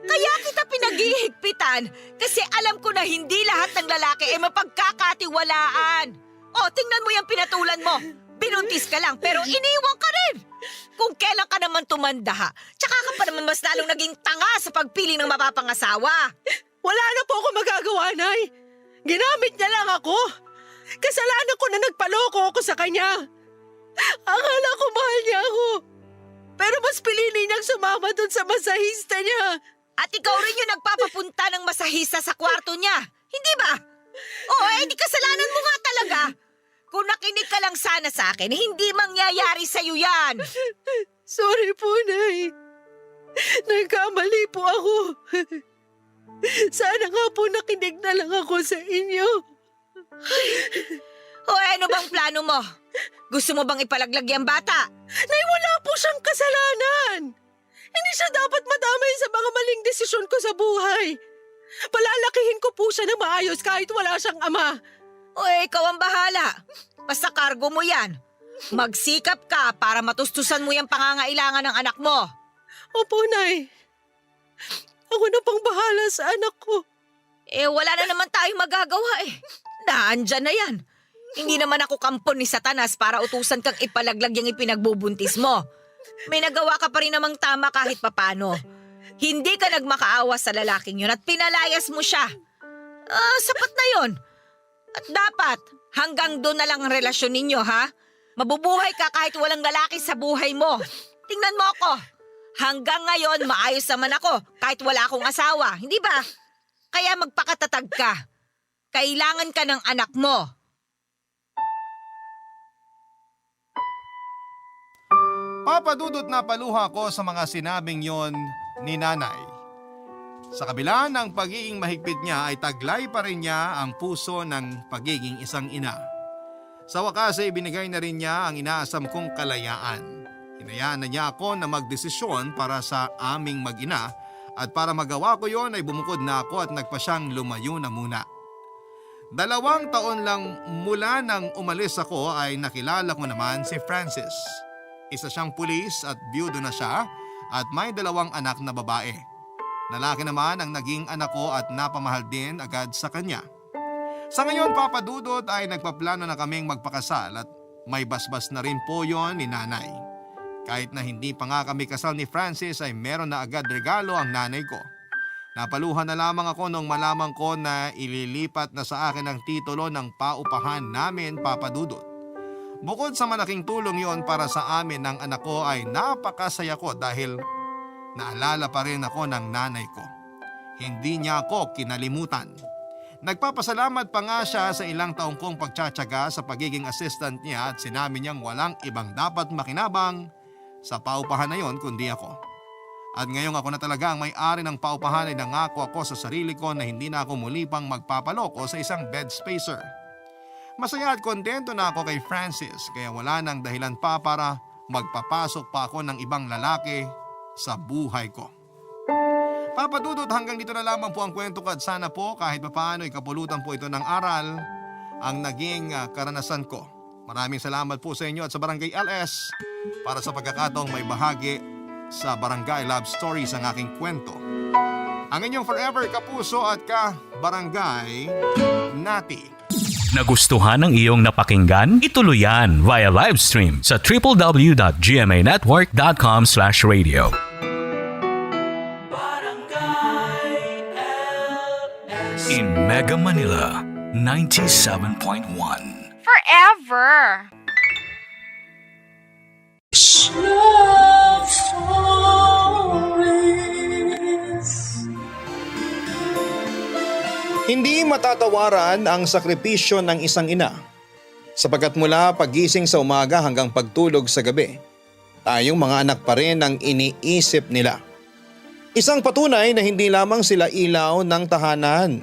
Kaya kita pinag-ihigpitan kasi alam ko na hindi lahat ng lalaki ay mapagkakatiwalaan. O, tingnan mo yung pinatulan mo. Binuntis ka lang pero iniwan ka rin. Kung kailan ka naman tumanda ha, tsaka ka pa naman mas lalong naging tanga sa pagpili ng mapapangasawa. Wala na po ako magagawa, Nay. Ginamit niya lang ako. Kasalanan ko na nagpaloko ako sa kanya. Akala ko mahal niya ako. Pero mas pinili niyang sumama dun sa masahista niya. At ikaw rin yung nagpapapunta ng masahista sa kwarto niya. Hindi ba? Oo, di kasalanan mo nga talaga. Kung nakinig ka lang sana sa akin, hindi mangyayari sa'yo yan. Sorry po, Nay. Nagkamali po ako. Sana nga po nakinig na lang ako sa inyo. O ano bang plano mo? Gusto mo bang ipalaglag yung bata? Nay, wala po siyang kasalanan. Hindi siya dapat madamay sa mga maling desisyon ko sa buhay. Palalakihin ko po siya ng maayos kahit wala siyang ama. O ikaw ang bahala. Basta kargo mo yan. Magsikap ka para matustusan mo yung pangangailangan ng anak mo. Opo, Nay. Ako na pang bahala sa anak ko. Wala na naman tayong magagawa Naandyan na yan. Hindi naman ako kampon ni Satanas para utusan kang ipalaglag yung ipinagbubuntis mo. May nagawa ka pa rin namang tama kahit papano. Hindi ka nagmakaawa sa lalaking yun at pinalayas mo siya. Sapat na yon. At dapat, hanggang doon na lang ang relasyon ninyo, ha? Mabubuhay ka kahit walang lalaki sa buhay mo. Tingnan mo ako. Hanggang ngayon, maayos naman ako kahit wala akong asawa, hindi ba? Kaya magpakatatag ka. Kailangan ka ng anak mo. Papadudot na paluha ko sa mga sinabing yon ni nanay. Sa kabila ng pagiging mahigpit niya ay taglay pa rin niya ang puso ng pagiging isang ina. Sa wakas ay binigay na rin niya ang inaasam kong kalayaan. Hinayaan na niya ako na magdesisyon para sa aming mag-ina at para magawa ko yon ay bumukod na ako at nagpa siyang lumayo na muna. 2 taon lang mula nang umalis ako ay nakilala ko naman si Francis. Isa siyang pulis at byudo na siya at may 2 anak na babae. Lalaki naman ang naging anak ko at napamahal din agad sa kanya. Sa ngayon, Papadudot, ay nagpaplano na kaming magpakasal at may basbas na rin po yon ni nanay. Kahit na hindi pa nga kami kasal ni Francis ay meron na agad regalo ang nanay ko. Napaluhan na lamang ako nung malaman ko na ililipat na sa akin ang titulo ng paupahan namin, Papadudot. Bukod sa malaking tulong yon para sa amin ng anak ko ay napakasaya ko dahil naalala pa rin ako ng nanay ko. Hindi niya ako kinalimutan. Nagpapasalamat pa nga siya sa ilang taong kong pagtsatsaga sa pagiging assistant niya at sinabi niyang walang ibang dapat makinabang sa paupahan na yon kundi ako. At ngayong ako na talaga ang may-ari ng paupahan ay nangako ako sa sarili ko na hindi na ako muli pang magpapaloko sa isang bed spacer. Masaya at kontento na ako kay Francis kaya wala nang dahilan pa para magpapasok pa ako ng ibang lalaki sa buhay ko. Papadudot, hanggang dito na lamang po ang kwento ko at sana po kahit papaano ikapulutan po ito ng aral ang naging karanasan ko. Maraming salamat po sa inyo at sa Barangay LS para sa pagkakataong may bahagi sa Barangay Love Stories ang aking kwento. Ang inyong forever kapuso at ka-barangay, Nati. Nagustuhan ng iyong napakinggan? Ituloy yan via live stream sa www.gmanetwork.com/radio. In Mega Manila, 97.1. Forever. Hindi matatawaran ang sakripisyo ng isang ina. Sapagkat mula pagising sa umaga hanggang pagtulog sa gabi, tayong mga anak pa rin ang iniisip nila. Isang patunay na hindi lamang sila ilaw ng tahanan,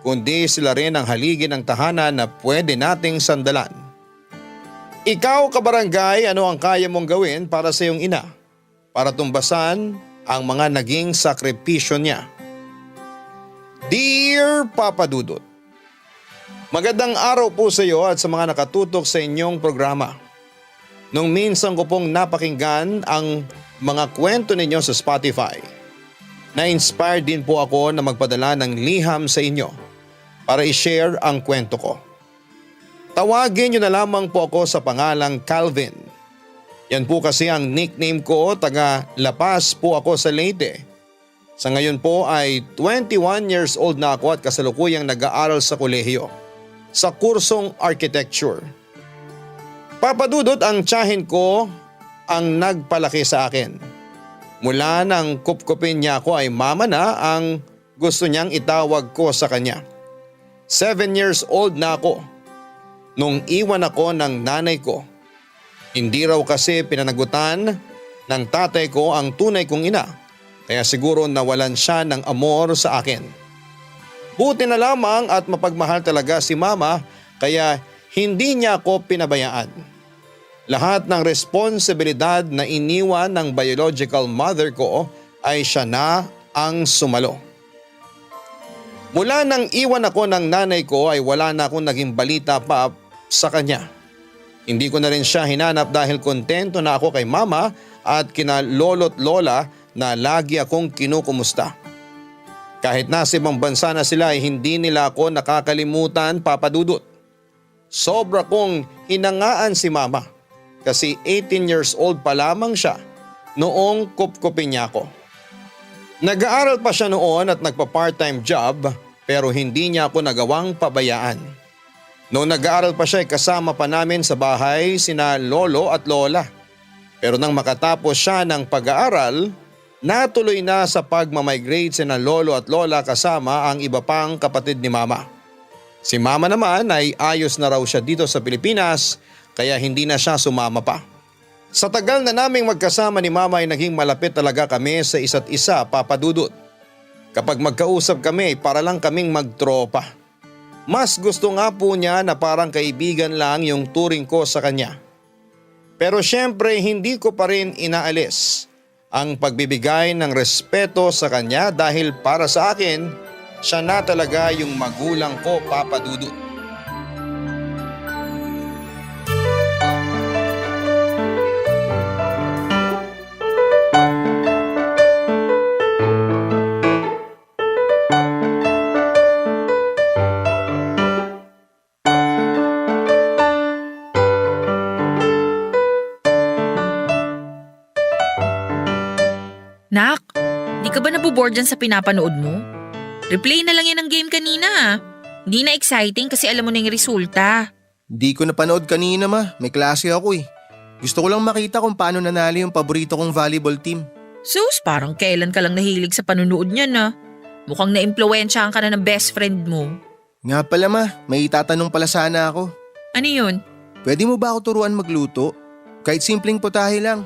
kundi sila rin ang haligi ng tahanan na pwede nating sandalan. Ikaw, kabarangay, ano ang kaya mong gawin para sa iyong ina? Para tumbasan ang mga naging sakripisyo niya. Dear Papa Dudut, magandang araw po sa iyo at sa mga nakatutok sa inyong programa. Nung minsan ko pong napakinggan ang mga kwento ninyo sa Spotify. Na-inspire din po ako na magpadala ng liham sa inyo para i-share ang kwento ko. Tawagin niyo na lamang po ako sa pangalang Calvin. Yan po kasi ang nickname ko, taga La Paz po ako sa Leyte. Sa ngayon po ay 21 years old na ako at kasalukuyang nag-aaral sa kolehiyo sa kursong architecture. Papadudot, ang tiyahin ko ang nagpalaki sa akin. Mula nang kupkupin niya ako ay mama na ang gusto niyang itawag ko sa kanya. 7 years old na ako nung iwan ako ng nanay ko. Hindi raw kasi pinanagutan ng tatay ko ang tunay kong ina, kaya siguro nawalan siya ng amor sa akin. Buti na lamang at mapagmahal talaga si mama, kaya hindi niya ako pinabayaan. Lahat ng responsibilidad na iniwan ng biological mother ko ay siya na ang sumalo. Mula nang iwan ako ng nanay ko ay wala na akong naging balita pa sa kanya. Hindi ko na rin siya hinanap dahil kontento na ako kay mama at kina lolo't lola na lagi akong kinukumusta. Kahit nasa ibang bansa na sila ay hindi nila ako nakakalimutan, Papa Dudut. Sobra kong hinangaan si mama kasi 18 years old pa lamang siya noong kupkupin niya ako. Nag-aaral pa siya noon at nagpa-part-time job pero hindi niya ako nagawang pabayaan. Noong nag-aaral pa siya ay kasama pa namin sa bahay sina lolo at lola. Pero nang makatapos siya ng pag-aaral, natuloy na sa pagmamigrate sina lolo at lola kasama ang iba pang kapatid ni mama. Si mama naman ay ayos na raw siya dito sa Pilipinas kaya hindi na siya sumama pa. Sa tagal na naming magkasama ni mama ay naging malapit talaga kami sa isa't isa, Papa Dudut. Kapag magkausap kami para lang kaming magtropa. Mas gusto nga po niya na parang kaibigan lang yung turing ko sa kanya. Pero syempre hindi ko pa rin inaalis ang pagbibigay ng respeto sa kanya dahil para sa akin, siya na talaga yung magulang ko, Papa Dudut. Nak, di ka ba naboboard dyan sa pinapanood mo? Replay na lang yan ng game kanina. Hindi na exciting kasi alam mo na yung resulta. Di ko napanood kanina ma, may klase ako eh. Gusto ko lang makita kung paano nanalo yung paborito kong volleyball team. Sus, parang kailan ka lang nahilig sa panunood niyan na. Mukhang na-impluwensyahan ka na ng best friend mo. Nga pala ma, may itatanong pala sana ako. Ano yun? Pwede mo ba ako turuan magluto? Kahit simpleng putahe lang.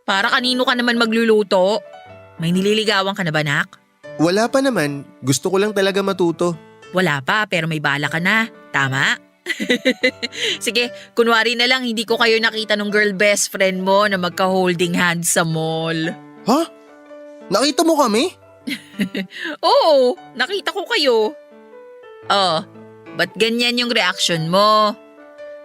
Para kanino ka naman magluluto? May nililigawan ka na ba, Nak? Wala pa naman, gusto ko lang talaga matuto. Wala pa, pero may bala ka na. Tama? Sige, kunwari na lang hindi ko kayo nakita ng girl best friend mo na magka-holding hands sa mall. Ha? Nakita mo kami? Oo, nakita ko kayo. Oh, ba't ganyan yung reaction mo?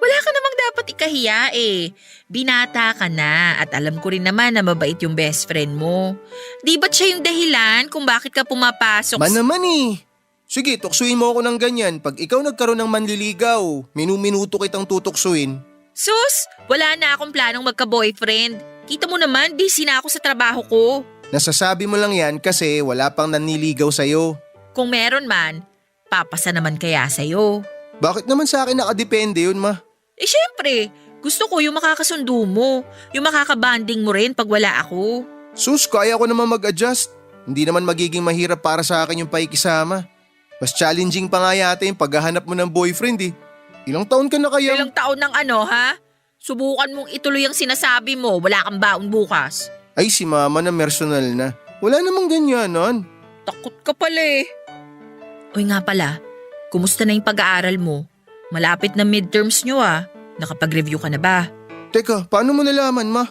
Wala ka namang dapat ikahiya eh. Binata ka na at alam ko rin naman na mabait yung best friend mo. Di ba't siya yung dahilan kung bakit ka pumapasok Naman eh. Sige, tuksuin mo ako ng ganyan. Pag ikaw nagkaroon ng manliligaw, minuto kitang tutuksuin. Sus, wala na akong planong magka-boyfriend. Kita mo naman, busy na ako sa trabaho ko. Nasasabi mo lang yan kasi wala pang nanliligaw sa'yo. Kung meron man, papasa naman kaya sa'yo. Bakit naman sa akin nakadepende yun ma? Eh syempre, gusto ko yung makakasundo mo, yung makakabanding mo rin pag wala ako. Sus, kaya ko naman mag-adjust. Hindi naman magiging mahirap para sa akin yung paikisama. Mas challenging pa nga yata yung paghahanap mo ng boyfriend eh. Ilang taon ka na kaya? Ilang taon ng ano ha? Subukan mong ituloy ang sinasabi mo, wala kang baon bukas. Ay si mama na personal na. Wala namang ganyanan. Takot ka pala eh. Uy nga pala, kumusta na yung pag-aaral mo? Malapit na midterms nyo ah. Nakapag-review ka na ba? Teka, paano mo nalaman ma?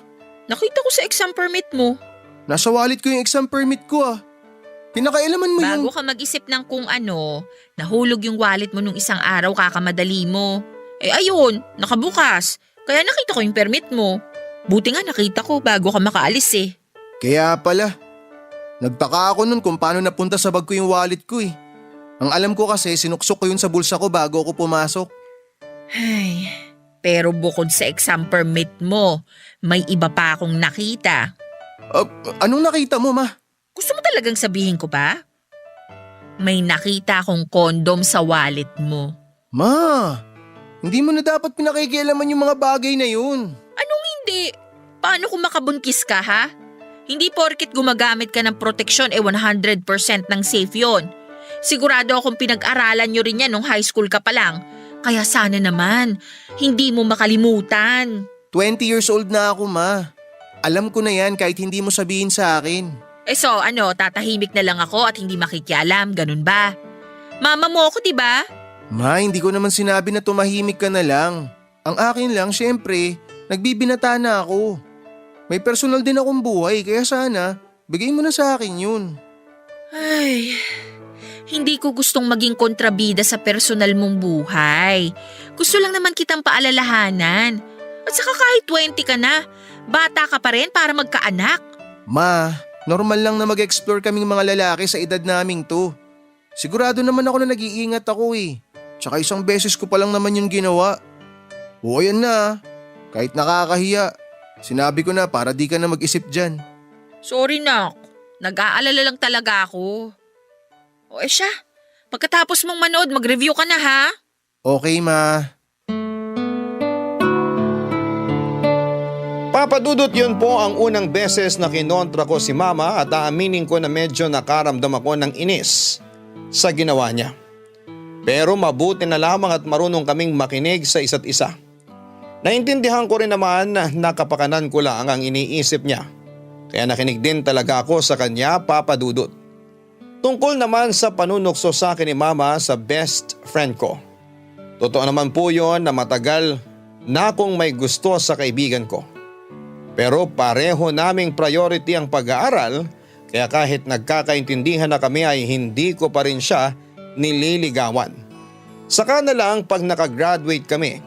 Nakita ko sa exam permit mo. Nasa wallet ko yung exam permit ko ah. Pinakailaman mo yung… Bago ka mag-isip ng kung ano, nahulog yung wallet mo nung isang araw kakamadali mo. Eh ayun, nakabukas. Kaya nakita ko yung permit mo. Buti nga nakita ko bago ka makaalis eh. Kaya pala. Nagtaka ako nun kung paano napunta sa bag ko yung wallet ko eh. Ang alam ko kasi sinuksok ko yun sa bulsa ko bago ako pumasok. Ay, pero bukod sa exam permit mo, may iba pa akong nakita. Anong nakita mo, ma? Gusto mo talagang sabihin ko ba? May nakita akong kondom sa wallet mo. Ma, hindi mo na dapat pinakikialaman yung mga bagay na yun. Anong hindi? Paano kung makabuntis ka ha? Hindi porket gumagamit ka ng proteksyon 100% ng safe yon. Sigurado akong pinag-aralan nyo rin yan nung high school ka pa lang. Kaya sana naman, hindi mo makalimutan. 20 years old na ako, ma. Alam ko na yan kahit hindi mo sabihin sa akin. So tatahimik na lang ako at hindi makikialam, ganun ba? Mama mo ako, diba? Ma, hindi ko naman sinabi na tumahimik ka na lang. Ang akin lang, syempre, nagbibinata na ako. May personal din akong buhay, kaya sana, bigay mo na sa akin yun. Ay, hindi ko gustong maging kontrabida sa personal mong buhay. Gusto lang naman kitang paalalahanan. At saka kahit 20 ka na, bata ka pa rin para magkaanak. Ma, normal lang na mag-explore kaming mga lalaki sa edad naming to. Sigurado naman ako na nag-iingat ako eh. Tsaka isang beses ko pa lang naman yung ginawa. O ayan na, kahit nakakahiya. Sinabi ko na para di ka na mag-isip dyan. Sorry nak, nag-aalala lang talaga ako. O siya, pagkatapos mong manood, mag-review ka na ha? Okay, ma. Papadudot yun po ang unang beses na kinontra ko si mama at aaminin ko na medyo nakaramdam ako ng inis sa ginawa niya. Pero mabuti na lamang at marunong kaming makinig sa isa't isa. Naintindihan ko rin naman na kapakanan ko lang ang iniisip niya. Kaya nakinig din talaga ako sa kanya, Papa Dudut. Tungkol naman sa panunukso sa akin ni mama sa best friend ko. Totoo naman po yon na matagal na akong may gusto sa kaibigan ko. Pero pareho naming priority ang pag-aaral, kaya kahit nagkakaintindihan na kami ay hindi ko pa rin siya nililigawan. Saka na lang pag nakagraduate kami.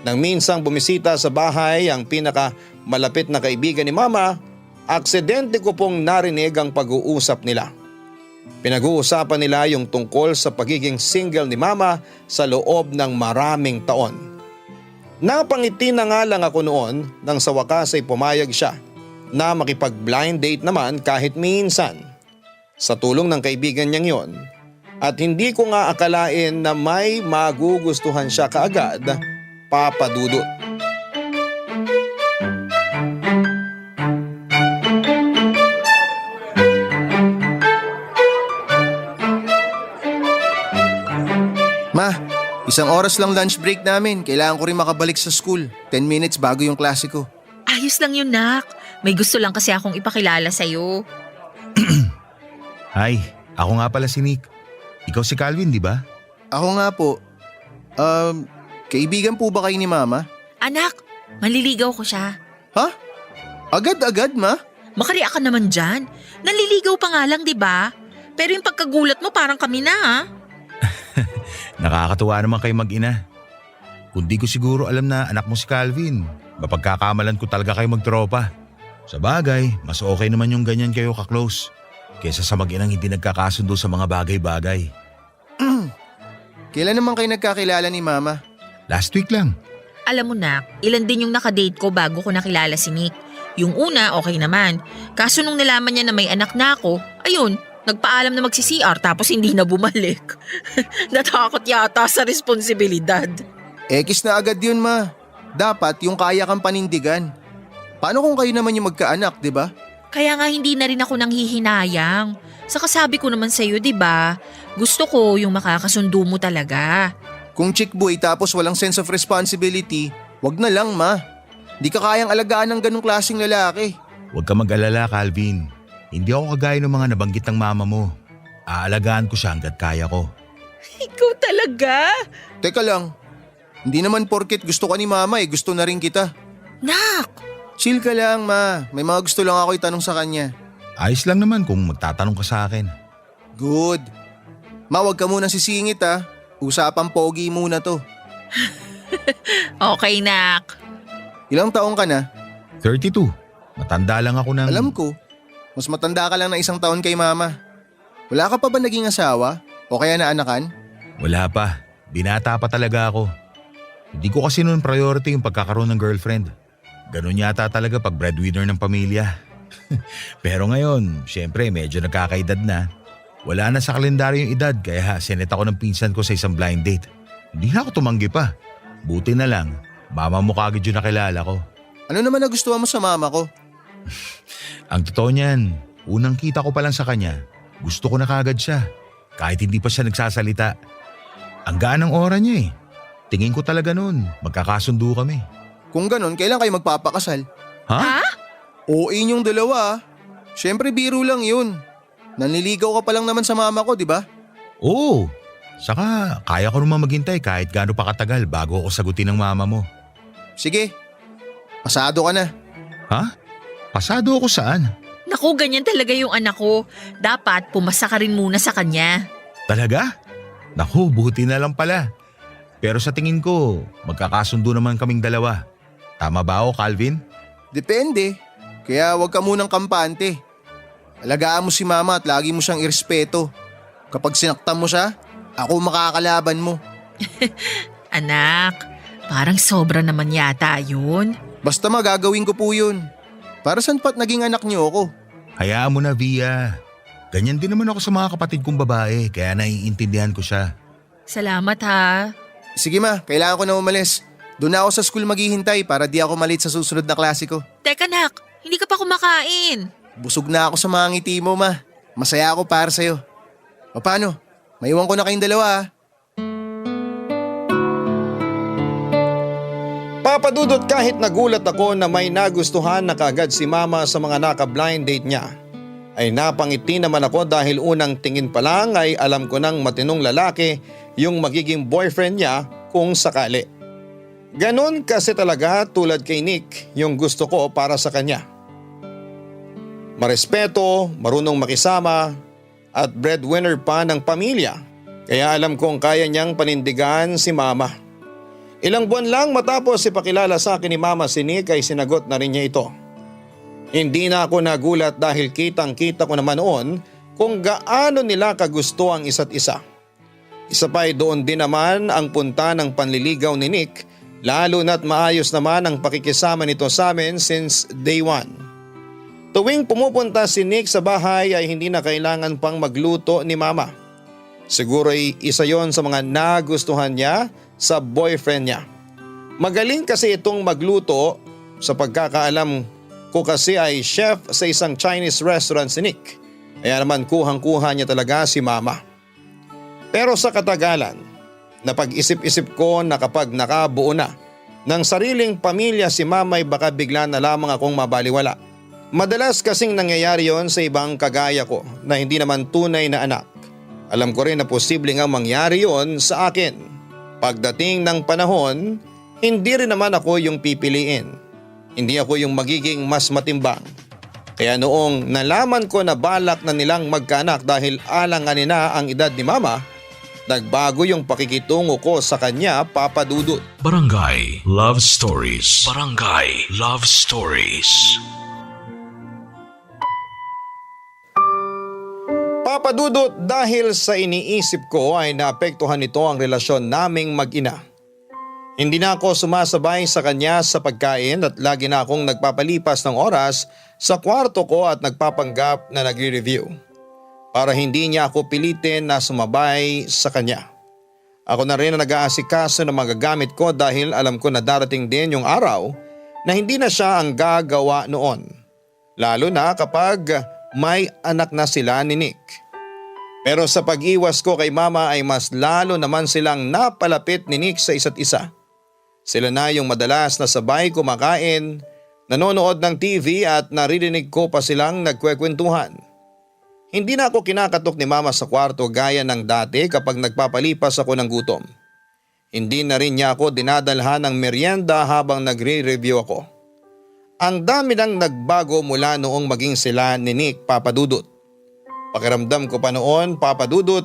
Nang minsang bumisita sa bahay ang pinakamalapit na kaibigan ni mama, aksidente ko pong narinig ang pag-uusap nila. Pinag-uusapan nila yung tungkol sa pagiging single ni mama sa loob ng maraming taon. Napangiti na nga lang ako noon nang sa wakas ay pumayag siya na makipag-blind date naman kahit minsan. Sa tulong ng kaibigan niyang yon. At hindi ko nga akalain na may magugustuhan siya kaagad, Papa Dudut. Ma, isang oras lang lunch break namin. Kailangan ko rin makabalik sa school. 10 minutes bago yung klase ko. Ayos lang yun nak. May gusto lang kasi akong ipakilala sa'yo. Hi, ako nga pala si Nick. Ikaw si Calvin, di ba? Ako nga po. Kaibigan po ba kayo ni mama? Anak, maliligaw ko siya. Ha? Agad-agad, ma? Makariya ka naman dyan. Naliligaw pa nga lang, di ba? Pero yung pagkagulat mo parang kami na ha. Nakakatuwa naman kayo mag-ina. Kung di ko siguro alam na anak mo si Calvin, mapagkakamalan ko talaga kayo magtropa. Sa bagay, mas okay naman yung ganyan kayo ka-close kaysa sa mag-inang hindi nagkakasundo sa mga bagay-bagay. Kailan naman kayo nagkakilala ni mama? Last week lang. Alam mo na, ilan din yung nakadate ko bago ko nakilala si Nick. Yung una, okay naman. Kaso nung nalaman niya na may anak na ako, ayun, nagpaalam na magsi-CR tapos hindi na bumalik. Natakot yata sa responsibilidad. Ekis na agad yun, ma. Dapat yung kaya kang panindigan. Paano kung kayo naman yung magkaanak, di ba? Kaya nga hindi na rin ako nanghihinayang. Saka sabi ko naman sa'yo, di ba? Gusto ko yung makakasundo mo talaga. Kung chick boy tapos walang sense of responsibility, wag na lang, ma. Di ka kayang alagaan ng ganong klaseng lalaki. Huwag ka mag-alala, Calvin. Hindi ako kagaya ng mga nabanggit ng mama mo. Aalagaan ko siya hanggat kaya ko. Ikaw talaga? Teka lang, hindi naman porket gusto ka ni mama gusto na rin kita. Nak! Chill ka lang, ma. May mga gusto lang ako itanong sa kanya. Ayos lang naman kung magtatanong ka sa akin. Good. Ma, wag ka muna sisingit ha. Usapang pogi muna to. Okay, Nak. Ilang taong ka na? 32. Matanda lang ako ng… Alam ko, mas matanda ka lang na 1 taon kay mama. Wala ka pa ba naging asawa? O kaya naanakan? Wala pa. Binata pa talaga ako. Hindi ko kasi noon priority yung pagkakaroon ng girlfriend. Ganun yata talaga pag breadwinner ng pamilya. Pero ngayon, syempre medyo nagkakaedad na. Wala na sa kalendaryo yung edad kaya sinet ako ng pinsan ko sa isang blind date. Hindi na ako tumanggi pa. Buti na lang, mama mo kagad yung nakilala ko. Ano naman nagustuhan mo sa mama ko? Ang totoo niyan, unang kita ko pa lang sa kanya, gusto ko na kagad siya. Kahit hindi pa siya nagsasalita. Ang gaan ng aura niya eh. Tingin ko talaga noon, magkakasundo kami. Kung ganon, kailan kayo magpapakasal? Ha? Oo, inyong dalawa. Siyempre biro lang yun. Nanliligaw ka pa lang naman sa mama ko, di ba? Oo. Saka kaya ko naman maghintay kahit gaano pa katagal bago ako sagutin ng mama mo. Sige, pasado ka na. Ha? Pasado ako saan? Naku, ganyan talaga yung anak ko. Dapat pumasa ka rin muna sa kanya. Talaga? Naku, buti na lang pala. Pero sa tingin ko, magkakasundo naman kaming dalawa. Tama ba ako, Calvin? Depende. Kaya huwag ka munang kampante. Alagaan mo si mama at lagi mo siyang irespeto. Kapag sinaktan mo siya, ako makakalaban mo. Anak, parang sobra naman yata yun. Basta magagawin ko po yun. Para saan pa't naging anak niyo ako? Hayaan mo na, Via. Ganyan din naman ako sa mga kapatid kong babae, kaya naiintindihan ko siya. Salamat ha. Sige ma, kailangan ko na umalis. Doon na ako sa school maghihintay para di ako malate sa susunod na klase ko. Teka nak, hindi ka pa kumakain. Busog na ako sa mga ngiti mo ma. Masaya ako para sa'yo. O paano? Maiwan ko na kayong dalawa ah. Papadudot kahit nagulat ako na may nagustuhan na kaagad si mama sa mga naka-blind date niya, ay napangiti naman ako dahil unang tingin pa lang ay alam ko ng matinong lalaki yung magiging boyfriend niya kung sakali. Ganon kasi talaga tulad kay Nick yung gusto ko para sa kanya. Marespeto, marunong makisama at breadwinner pa ng pamilya, kaya alam kong kaya niyang panindigan si mama. Ilang buwan lang matapos ipakilala sa akin ni mama si Nick ay sinagot na rin niya ito. Hindi na ako nagulat dahil kitang-kita ko naman noon kung gaano nila kagusto ang isa't isa. Isa pa ay doon din naman ang punta ng panliligaw ni Nick, lalo na't maayos naman ang pakikisama nito sa amin since day one. Tuwing pumupunta si Nick sa bahay ay hindi na kailangan pang magluto ni mama. Siguro ay isa yon sa mga nagustuhan niya sa boyfriend niya. Magaling kasi itong magluto, sa pagkakaalam ko kasi ay chef sa isang Chinese restaurant si Nick. Kaya naman kuhang-kuha niya talaga si mama. Pero sa katagalan, napag-isip-isip ko na kapag nakabuo na ng sariling pamilya si mama ay baka bigla na lamang akong mabaliwala. Madalas kasing nangyayari yon sa ibang kagaya ko na hindi naman tunay na anak. Alam ko rin na posible nga mangyari yon sa akin. Pagdating ng panahon, hindi rin naman ako yung pipiliin. Hindi ako yung magiging mas matimbang. Kaya noong nalaman ko na balak na nilang magkaanak dahil alanganin na ang edad ni mama, nagbago yung pakikitungo ko sa kanya, Papa Dudut. Barangay Love Stories. Barangay Love Stories. Papa Dudut, dahil sa iniisip ko ay naapektuhan nito ang relasyon naming mag-ina. Hindi na ako sumasabay sa kanya sa pagkain at lagi na akong nagpapalipas ng oras sa kwarto ko at nagpapanggap na nagre-review. Para hindi niya ako pilitin na sumabay sa kanya. Ako na rin ang nag-aasikaso ng mga gamit ko dahil alam ko na darating din yung araw na hindi na siya ang gagawa noon. Lalo na kapag may anak na sila ni Nick. Pero sa pag-iwas ko kay mama ay mas lalo naman silang napalapit ni Nick sa isa't isa. Sila na yung madalas na sabay kumakain, nanonood ng TV at naririnig ko pa silang nagkwekwentuhan. Hindi na ako kinakatok ni mama sa kwarto gaya ng dati kapag nagpapalipas ako ng gutom. Hindi na rin niya ako dinadalhan ng merienda habang nagre-review ako. Ang dami nang nagbago mula noong maging sila ni Nick, Papa Dudut. Pakiramdam ko pa noon, Papa Dudut,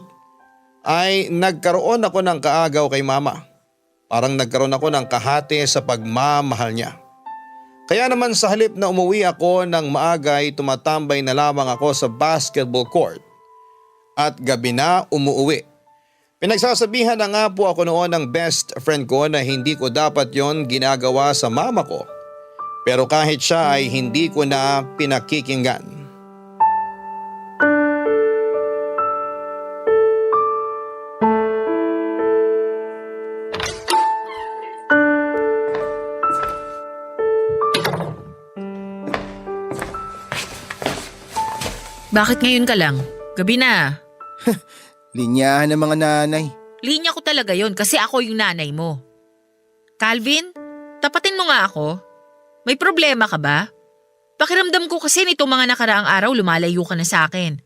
ay nagkaroon ako ng kaagaw kay mama. Parang nagkaroon ako ng kahati sa pagmamahal niya. Kaya naman sa halip na umuwi ako ng maaga ay tumatambay na lamang ako sa basketball court. At gabi na umuwi. Pinagsasabihan na nga po ako noon ng best friend ko na hindi ko dapat yon ginagawa sa mama ko. Pero kahit siya ay hindi ko na pinakikinggan. Bakit ngayon ka lang? Gabi na. Linyahan ng mga nanay. Linya ko talaga yon kasi ako yung nanay mo. Calvin, tapatin mo nga ako. May problema ka ba? Pakiramdam ko kasi nitong mga nakaraang araw lumalayo ka na sa akin.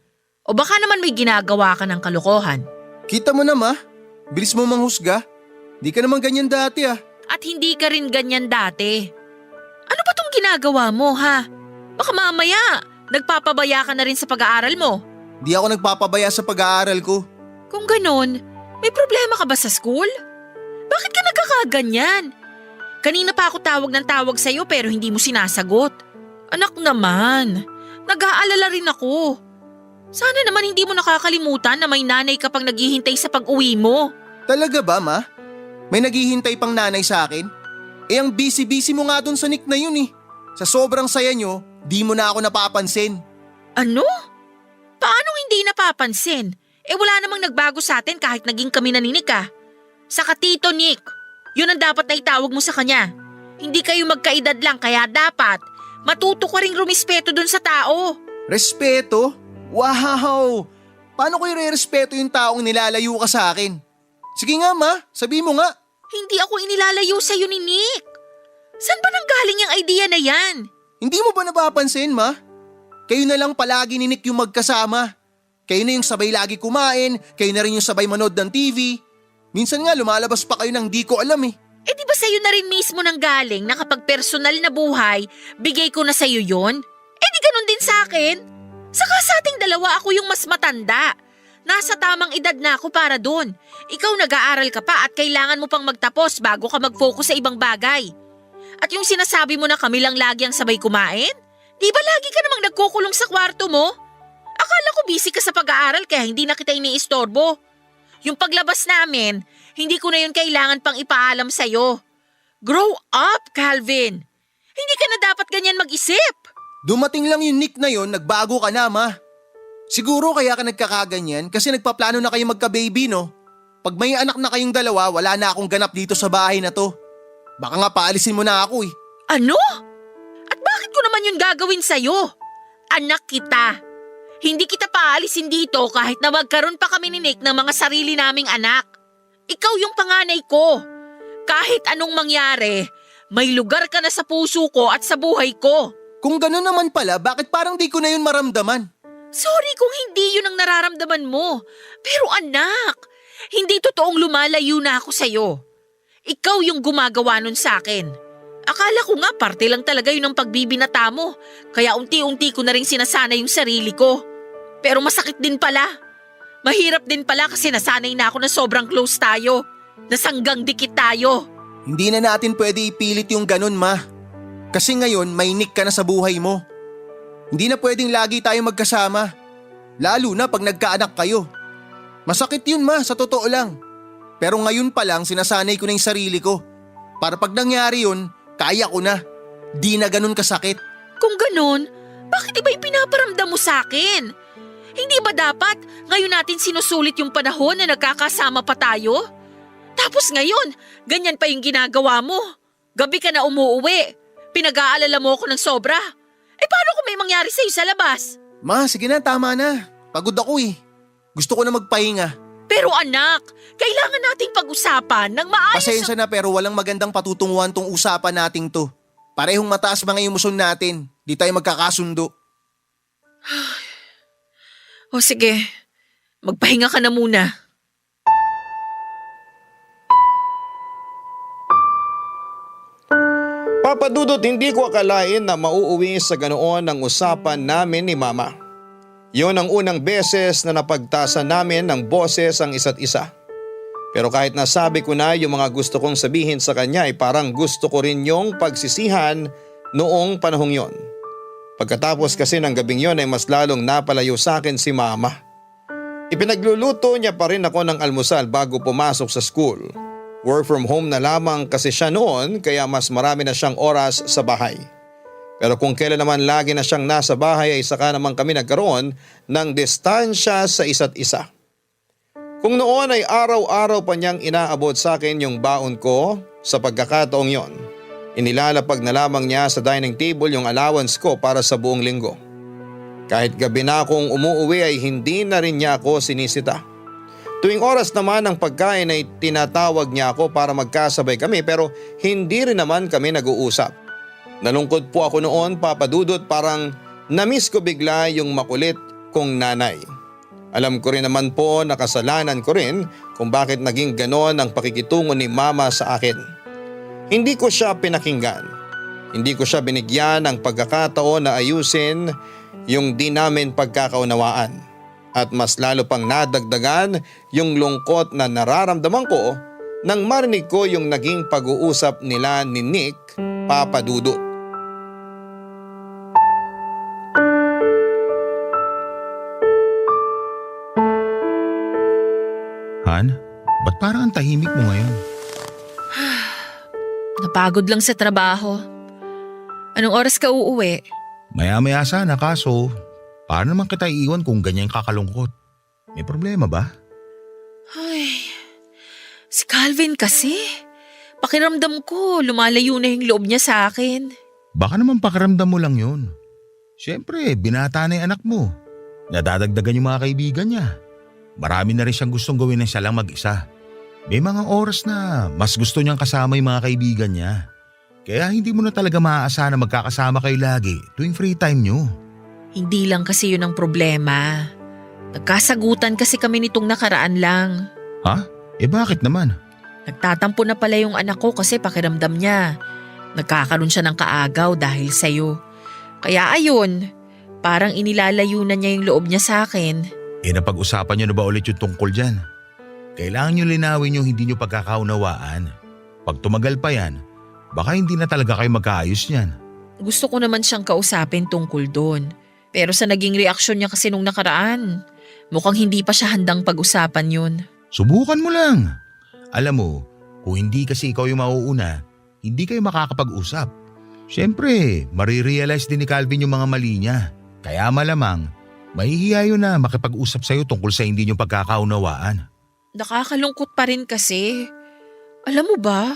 O baka naman may ginagawa ka ng kalokohan. Kita mo na ma, bilis mo manghusga. Di ka naman ganyan dati ah. At hindi ka rin ganyan dati. Ano ba tong ginagawa mo ha? Baka mamaya, nagpapabaya ka na rin sa pag-aaral mo. Di ako nagpapabaya sa pag-aaral ko. Kung ganon, may problema ka ba sa school? Bakit ka nagkakaganyan? Kanina pa ako tawag ng tawag sa'yo pero hindi mo sinasagot. Anak naman, nag-aalala rin ako. Sana naman hindi mo nakakalimutan na may nanay ka pang naghihintay sa pag-uwi mo. Talaga ba ma? May naghihintay pang nanay sa akin? Eh ang busy-busy mo nga dun sa Nick na yun eh. Sa sobrang saya nyo, di mo na ako napapansin. Ano? Paanong hindi napapansin? Eh wala namang nagbago sa atin kahit naging kami naninik ah. Saka Tito Nick, yun ang dapat na itawag mo sa kanya. Hindi kayo magkaedad lang kaya dapat matuto ka ring rumispeto dun sa tao. Respeto? Wow! Paano ko i-respeto yung taong nilalayo ka sa akin? Sige nga ma, sabi mo nga. Hindi ako inilalayo sa'yo ni Nick. Saan ba nanggaling yung idea na yan? Hindi mo ba napapansin ma? Kayo na lang palagi ni Nick yung magkasama. Kayo na yung sabay lagi kumain, kayo na rin yung sabay manood ng TV. Minsan nga lumalabas pa kayo ng di ko alam eh. Eh di ba sa'yo na rin mismo nanggaling na kapag personal na buhay, bigay ko na sa'yo yon? Eh di ganun din sa akin. Saka sa ating dalawa ako yung mas matanda. Nasa tamang edad na ako para doon. Ikaw nag-aaral ka pa at kailangan mo pang magtapos bago ka mag-focus sa ibang bagay. At yung sinasabi mo na kami lang lagi ang sabay kumain? Di ba lagi ka namang nagkukulong sa kwarto mo? Akala ko busy ka sa pag-aaral kaya hindi na kita iniistorbo. Yung paglabas namin, hindi ko na yun kailangan pang ipaalam sa'yo. Grow up, Calvin. Hindi ka na dapat ganyan mag-isip. Dumating lang yung Nick na yon, nagbago ka na ma. Siguro kaya ka nagkakaganyan kasi nagpaplano na kayo magka-baby no? Pag may anak na kayong dalawa, wala na akong ganap dito sa bahay na to. Baka nga paalisin mo na ako eh. Ano? At bakit ko naman yun gagawin sa'yo? Anak kita. Hindi kita paalisin dito kahit na magkaroon pa kami ni Nick ng mga sarili naming anak. Ikaw yung panganay ko. Kahit anong mangyari, may lugar ka na sa puso ko at sa buhay ko. Kung gano'n naman pala, bakit parang di ko na yun maramdaman? Sorry kung hindi yun ang nararamdaman mo. Pero anak, hindi totoong lumalayo na ako sa'yo. Ikaw yung gumagawa nun sa akin. Akala ko nga parte lang talaga yun ang pagbibinata mo. Kaya unti-unti ko na rin sinasana yung sarili ko. Pero masakit din pala. Mahirap din pala kasi nasanay na ako na sobrang close tayo. Nasanggang dikit tayo. Hindi na natin pwede ipilit yung ganun ma. Kasi ngayon may Nick ka na sa buhay mo. Hindi na pwedeng lagi tayo magkasama. Lalo na pag nagkaanak kayo. Masakit yun ma, sa totoo lang. Pero ngayon pa lang sinasanay ko na yung sarili ko. Para pag nangyari yun, kaya ko na. Di na ganun kasakit. Kung ganun, bakit iba ipinaparamdam mo sa akin? Hindi ba dapat ngayon natin sinusulit yung panahon na nagkakasama pa tayo? Tapos ngayon, ganyan pa yung ginagawa mo. Gabi ka na umuuwi. Pinag-aalala mo ako ng sobra. Eh paano kung may mangyari sa'yo sa labas? Ma, sige na, tama na. Pagod ako eh. Gusto ko na magpahinga. Pero anak, kailangan nating pag-usapan ng maayos. Pasensya na pero walang magandang patutunguhan tong usapan nating to. Parehong mataas mga emosyon natin. Di tayo magkakasundo. O sige, magpahinga ka na muna. Papadudot, hindi ko akalain na mauuwi sa ganoon ang usapan namin ni Mama. Yon ang unang beses na napagtasan namin ng boses ang isa't isa. Pero kahit nasabi ko na yung mga gusto kong sabihin sa kanya ay parang gusto ko rin yung pagsisihan noong panahong yon. Pagkatapos kasi ng gabing yon ay mas lalong napalayo sa akin si mama. Ipinagluluto niya pa rin ako ng almusal bago pumasok sa school. Work from home na lamang kasi siya noon kaya mas marami na siyang oras sa bahay. Pero kung kailan naman lagi na siyang nasa bahay ay saka naman kami nagkaroon ng distansya sa isa't isa. Kung noon ay araw-araw pa niyang inaabot sa akin yung baon ko, sa pagkakataong yon, inilalapag na lamang niya sa dining table yung allowance ko para sa buong linggo. Kahit gabi na akong umuuwi ay hindi na rin niya ako sinisita. Tuwing oras naman ng pagkain ay tinatawag niya ako para magkasabay kami pero hindi rin naman kami nag-uusap. Nalungkot po ako noon, Papa Dudut, parang namiss ko bigla yung makulit kong nanay. Alam ko rin naman po na kasalanan ko rin kung bakit naging ganon ang pakikitungo ni mama sa akin. Hindi ko siya pinakinggan. Hindi ko siya binigyan ng pagkakataon na ayusin yung di namin pagkakaunawaan. At mas lalo pang nadagdagan yung lungkot na nararamdaman ko nang marinig ko yung naging pag-uusap nila ni Nick, Papa Dudut. Han, ba't parang ang tahimik mo ngayon? Napagod lang sa trabaho. Anong oras ka uuwi? Maya-maya sana kaso, paano naman kita iiwan kung ganyan kakalungkot? May problema ba? Ay, si Calvin kasi. Pakiramdam ko, lumalayo na yung loob niya sa akin. Baka naman pakiramdam mo lang yun. Siyempre, binata na yung anak mo. Nadadagdagan yung mga kaibigan niya. Marami na rin siyang gustong gawin na siya lang mag-isa. May mga oras na mas gusto niyang kasama yung mga kaibigan niya. Kaya hindi mo na talaga maaasahan na magkakasama kayo lagi tuwing free time niyo. Hindi lang kasi yun ang problema. Nagkasagutan kasi kami nitong nakaraan lang. Ha? Bakit naman? Nagtatampo na pala yung anak ko kasi pakiramdam niya. Nagkakaroon siya ng kaagaw dahil sa'yo. Kaya ayun, parang inilalayo na niya yung loob niya sa akin. Napag-usapan niyo na ba ulit yung tungkol dyan? Kailangan niyo linawin yung hindi niyo pagkakaunawaan. Pag tumagal pa yan, baka hindi na talaga kayo magkaayos niyan. Gusto ko naman siyang kausapin tungkol doon. Pero sa naging reaksyon niya kasi nung nakaraan, mukhang hindi pa siya handang pag-usapan yun. Subukan mo lang. Alam mo, kung hindi kasi ikaw yung mauuna, hindi kayo makakapag-usap. Siyempre, marirealize din ni Calvin yung mga mali niya. Kaya malamang, mahihiya yun na makipag-usap sa'yo tungkol sa hindi niyong pagkakaunawaan. Nakakalungkot pa rin kasi. Alam mo ba,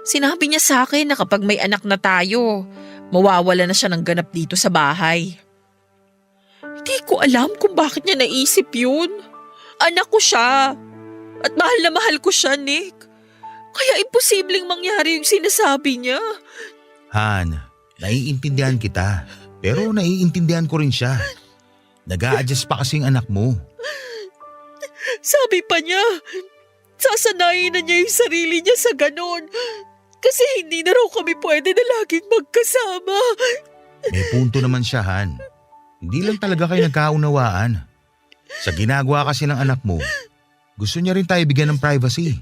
sinabi niya sa akin na kapag may anak na tayo, mawawala na siya ng ganap dito sa bahay. Hindi ko alam kung bakit niya naisip yun. Anak ko siya. At mahal na mahal ko siya, Nick. Kaya imposibleng mangyari yung sinasabi niya. Han, naiintindihan kita. Pero naiintindihan ko rin siya. Nag-a-adjust pa kasing anak mo. Sabi pa niya, sasanayin na niya yung sarili niya sa ganon. Kasi hindi na raw kami pwede na laging magkasama. May punto naman siya, Han. Hindi lang talaga kayo nagkaunawaan. Sa ginagawa kasi ng anak mo, gusto niya rin tayo bigyan ng privacy.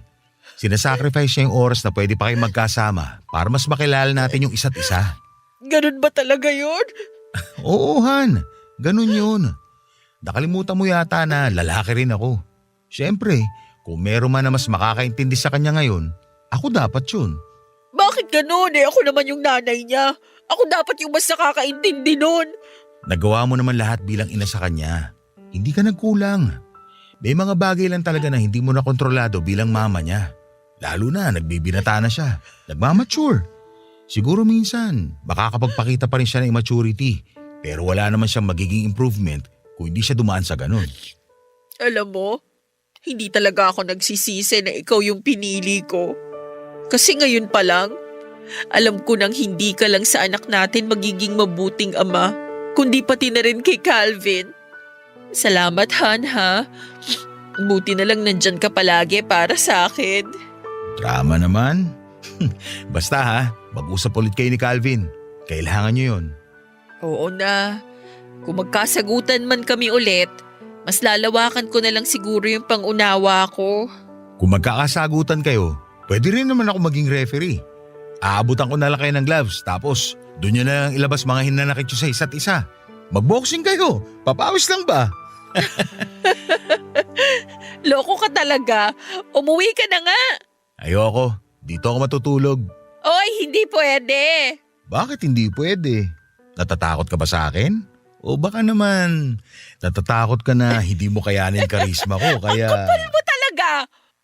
Sinasacrifice niya yung oras na pwede pa kayo magkasama para mas makilala natin yung isa't isa. Ganon ba talaga yun? Oo, Han. Ganun yun. Nakalimutan mo yata na lalaki rin ako. Siyempre, kung meron man na mas makakaintindi sa kanya ngayon, ako dapat yun. Bakit ganon Ako naman yung nanay niya. Ako dapat yung mas nakakaintindi nun. Nagawa mo naman lahat bilang ina sa kanya. Hindi ka nagkulang. May mga bagay lang talaga na hindi mo na kontrolado bilang mama niya. Lalo na nagbibinata na siya. Nagmamature. Siguro minsan, makakapagpakita pa rin siya ng immaturity. Pero wala naman siyang magiging improvement kung hindi siya dumaan sa ganun. Alam mo, hindi talaga ako nagsisisi na ikaw yung pinili ko. Kasi ngayon pa lang, alam ko nang hindi ka lang sa anak natin magiging mabuting ama, kundi pati na rin kay Calvin. Salamat, Han, ha? Buti na lang nandyan ka palagi para sa akin. Drama naman. Basta ha, mag-usap ulit kayo ni Calvin. Kailangan niyo yun. Oo na. Kung magkasagutan man kami ulit, mas lalawakan ko na lang siguro yung pangunawa ko. Kung magkakasagutan kayo, pwede rin naman ako maging referee. Aabutan ko na lang kayo ng gloves tapos doon nyo na lang ilabas mga hinanakit nyo sa isa't isa. Magboxing kayo. Papawis lang ba? Loko ka talaga. Umuwi ka na nga. Ayoko. Dito ako matutulog. Oy, hindi pwede. Bakit hindi pwede? Natatakot ka ba sa akin? O baka naman natatakot ka na hindi mo kayanin karisma ko kaya… Kapal mo talaga.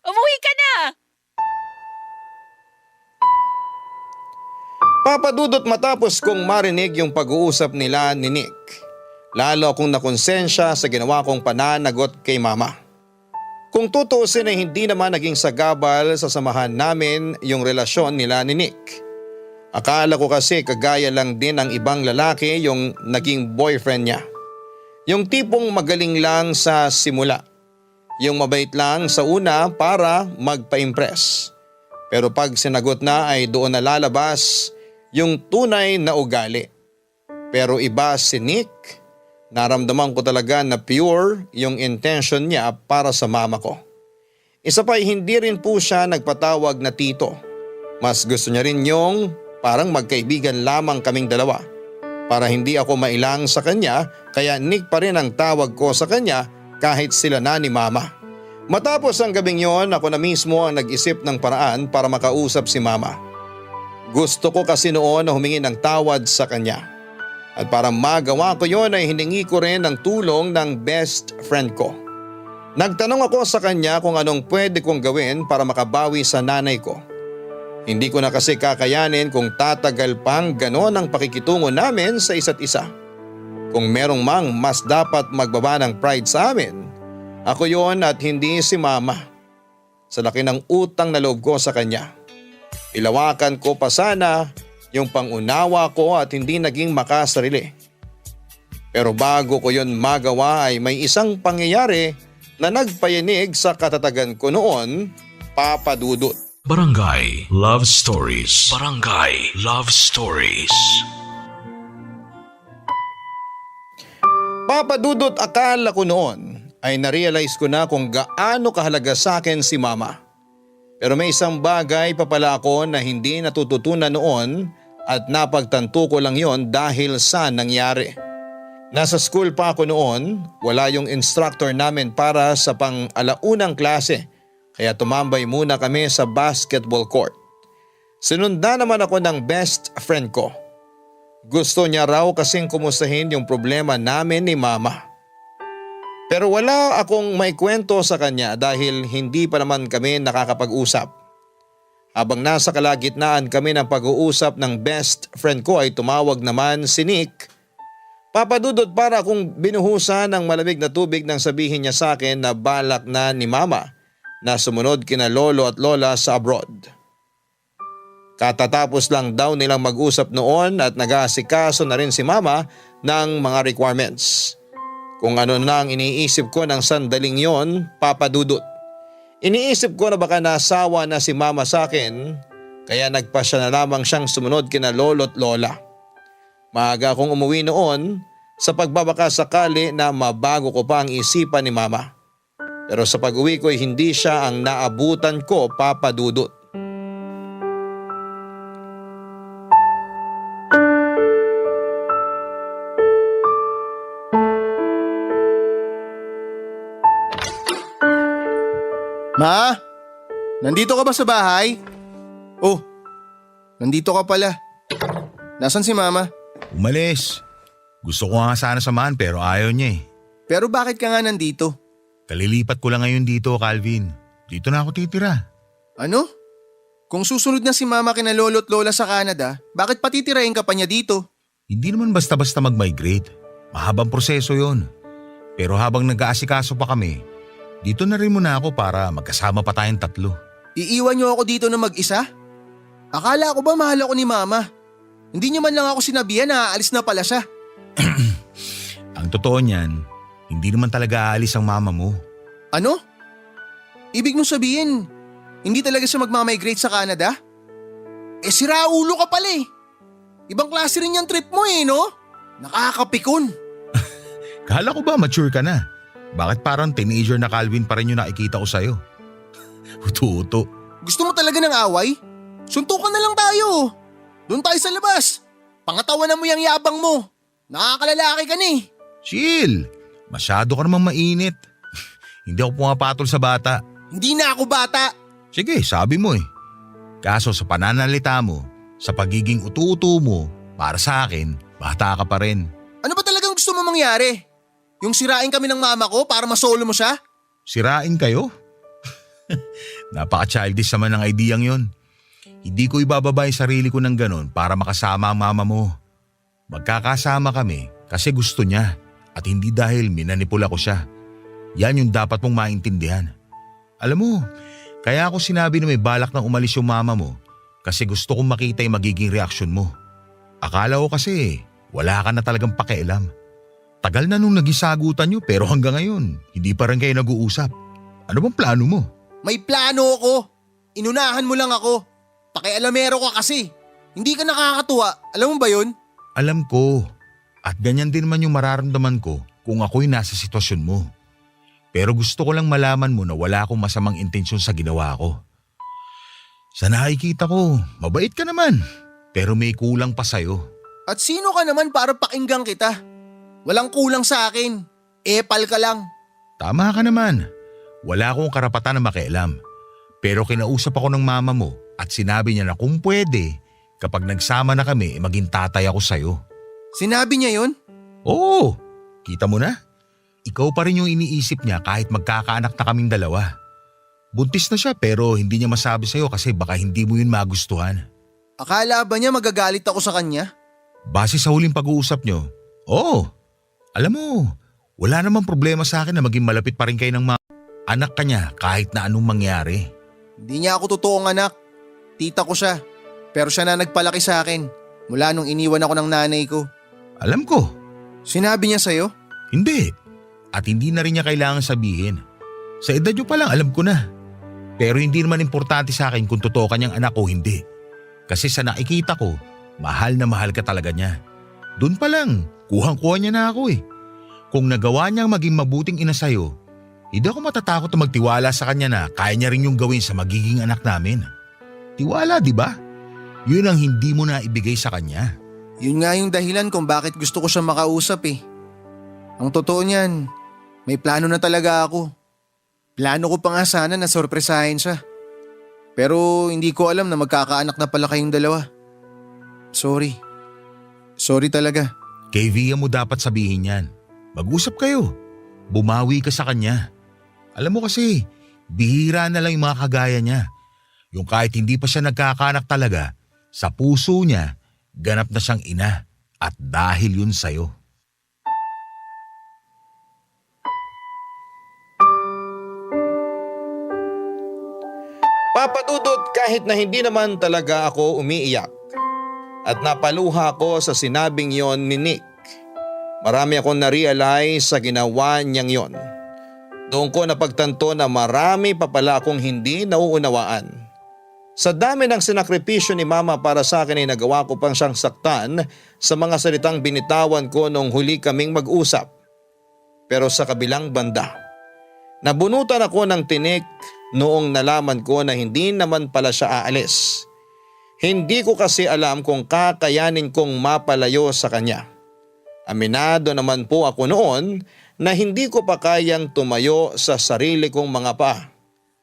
Umuwi ka na. Papadudot matapos kong marinig yung pag-uusap nila ni Nick. Lalo akong nakonsensya sa ginawa kong pananagot kay mama. Kung tutuusin ay hindi naman naging sagabal sa samahan namin yung relasyon nila ni Nick. Akala ko kasi kagaya lang din ng ibang lalaki yung naging boyfriend niya. Yung tipong magaling lang sa simula. Yung mabait lang sa una para magpa-impress. Pero pag sinagot na ay doon na lalabas yung tunay na ugali. Pero iba si Nick. Naramdaman ko talaga na pure yung intention niya para sa mama ko. Isa pa ay hindi rin po siya nagpatawag na tito. Mas gusto niya rin yung parang magkaibigan lamang kaming dalawa. Para hindi ako mailang sa kanya kaya Nick pa rin ang tawag ko sa kanya kahit sila na ni mama. Matapos ang gabing yon ako na mismo ang nag-isip ng paraan para makausap si mama. Gusto ko kasi noon na humingi ng tawad sa kanya. At para magawa ko yon ay hiningi ko rin ng tulong ng best friend ko. Nagtanong ako sa kanya kung anong pwede kong gawin para makabawi sa nanay ko. Hindi ko na kasi kakayanin kung tatagal pang ganon ang pakikitungo namin sa isa't isa. Kung merong mang mas dapat magbaba ng pride sa amin, ako yon at hindi si mama. Sa laki ng utang na loob ko sa kanya. Ilawakan ko pa sana yung pangunawa ko at hindi naging makasarili. Pero bago ko yon magawa ay may isang pangyayari na nagpayanig sa katatagan ko noon, Papa Dudut. Barangay Love Stories. Barangay Love Stories. Papa Dudut, akala ko noon ay narealize ko na kung gaano kahalaga sa akin si mama. Pero may isang bagay pa pala ako na hindi natututunan noon at napagtanto ko lang yon dahil sa nangyari. Nasa school pa ako noon, wala yung instructor namin para sa pang-alaunang klase kaya tumambay muna kami sa basketball court. Sinunda naman ako ng best friend ko. Gusto niya raw kasing kumustahin yung problema namin ni mama. Pero wala akong maikwento sa kanya dahil hindi pa naman kami nakakapag-usap. Habang nasa kalagitnaan kami ng pag-uusap ng best friend ko ay tumawag naman si Nick. Papadudot para akong binuhusan ng malamig na tubig nang sabihin niya sa akin na balak na ni mama na sumunod kina lolo at lola sa abroad. Katatapos lang daw nilang mag-usap noon at nag-aasikaso na rin si mama ng mga requirements. Kung ano na ang iniisip ko ng sandaling yon, Papa Dudut. Iniisip ko na baka nasawa na si mama sa akin, kaya nagpasya na lamang siyang sumunod kina lolo at lola. Maaga akong umuwi noon sa pagbabaka sakali na mabago ko pa ang isipan ni mama. Pero sa pag-uwi ko ay hindi siya ang naabutan ko, Papa Dudut. Ma? Nandito ka ba sa bahay? Oh, nandito ka pala. Nasaan si mama? Umalis. Gusto ko nga sana samahan pero ayaw niya eh. Pero bakit ka nga nandito? Kalilipat ko lang ngayon dito, Calvin. Dito na ako titira. Ano? Kung susunod na si mama kina lolo at lola sa Canada, bakit patitirahin ka pa niya dito? Hindi naman basta-basta mag-migrate. Mahabang proseso yon. Pero habang nag-aasikaso pa kami, dito na rin muna ako para magkasama pa tayong tatlo. Iiwan niyo ako dito na mag-isa? Akala ko ba mahal ako ni mama? Hindi niya man lang ako sinabihan na aalis na pala siya. Ang totoo niyan, hindi naman talaga aalis ang mama mo. Ano? Ibig mo sabihin, hindi talaga siya magmamigrate sa Canada? Eh sira ulo ka pala eh. Ibang klase rin yung trip mo eh, no? Nakakapikon. Kala ko ba mature ka na? Bakit parang teenager na Calvin pa rin yung nakikita ko sa'yo? Uto-uto. Gusto mo talaga ng away? Suntukan na lang tayo. Doon tayo sa labas. Pangatawanan mo yung yabang mo. Nakakalalaki ka ni. Chill! Masyado ka namang mainit. Hindi ako pumapatol sa bata. Hindi na ako bata. Sige, sabi mo eh. Kaso sa pananalita mo, sa pagiging utu-utu mo, para sa akin, bata ka pa rin. Ano ba talagang gusto mo mangyari? Yung sirain kami ng mama ko para masolo mo siya? Sirain kayo? Napaka-childish naman ng ideyang yon. Hindi ko ibababa yung sarili ko ng ganon para makasama ang mama mo. Magkakasama kami kasi gusto niya at hindi dahil minanipula ko siya. Yan yung dapat mong maintindihan. Alam mo, kaya ako sinabi na may balak nang umalis yung mama mo kasi gusto kong makita yung magiging reaksyon mo. Akala ko kasi wala ka na talagang pakialam. Tagal na nung naging sagutan nyo pero hanggang ngayon, hindi pa rin kayo nag-uusap. Ano bang plano mo? May plano ako. Inunahan mo lang ako. Pakialamero ka kasi. Hindi ka nakakatuwa. Alam mo ba yun? Alam ko. At ganyan din man yung mararamdaman ko kung ako'y nasa sitwasyon mo. Pero gusto ko lang malaman mo na wala akong masamang intensyon sa ginawa ko. Sa nakikita ko, mabait ka naman. Pero may kulang pa sa'yo. At sino ka naman para pakinggan kita? Walang kulang sa akin. Epal ka lang. Tama ka naman. Wala akong karapatan na makialam. Pero kinausap ako ng mama mo at sinabi niya na kung pwede, kapag nagsama na kami, maging tatay ako sa'yo. Sinabi niya yun? Oo, kita mo na? Ikaw pa rin yung iniisip niya kahit magkakaanak na kaming dalawa. Buntis na siya pero hindi niya masabi sa'yo kasi baka hindi mo yun magustuhan. Akala ba niya magagalit ako sa kanya? Base sa huling pag-uusap niyo, oo. Alam mo, wala namang problema sa akin na maging malapit pa rin kayo ng anak ka niya kahit na anong mangyari. Hindi niya ako totoong anak. Tita ko siya. Pero siya na nagpalaki sa akin mula nung iniwan ako ng nanay ko. Alam ko. Sinabi niya sa'yo? Hindi. At hindi na rin niya kailangan sabihin. Sa edad niyo pa lang alam ko na. Pero hindi naman importante sa akin kung totoo kanyang anak o hindi. Kasi sa nakikita ko, mahal na mahal ka talaga niya. Doon pa lang, kuhang-kuha niya na ako eh. Kung nagawa niyang maging mabuting ina sa'yo, hindi ako matatakot na magtiwala sa kanya na kaya niya rin yung gawin sa magiging anak namin. Tiwala, di ba? Yun ang hindi mo na ibigay sa kanya. Yun nga yung dahilan kung bakit gusto ko siya makausap eh. Ang totoo niyan, may plano na talaga ako. Plano ko pa nga sana na sorpresahin siya. Pero hindi ko alam na magkakaanak na pala kayong dalawa. Sorry. Sorry talaga. Kay Via mo dapat sabihin yan. Mag-usap kayo. Bumawi ka sa kanya. Alam mo kasi, bihira na lang yung mga kagaya niya. Yung kahit hindi pa siya nagkakaanak talaga, sa puso niya, ganap na siyang ina. At dahil yun sa'yo. Papadudot kahit na hindi naman talaga ako umiiyak. At napaluha ko sa sinabing yon ni Nick. Marami akong na-realize sa ginawa niyang yon. Doon ko napagtanto na marami pa pala akong hindi nauunawaan. Sa dami ng sinakripisyo ni Mama para sa akin ay nagawa ko pang siyang saktan sa mga salitang binitawan ko nung huli kaming mag-usap. Pero sa kabilang banda, nabunutan ako ng tinik noong nalaman ko na hindi naman pala siya aalis. Hindi ko kasi alam kung kakayanin kong mapalayo sa kanya. Aminado naman po ako noon na hindi ko pa kayang tumayo sa sarili kong mga paa.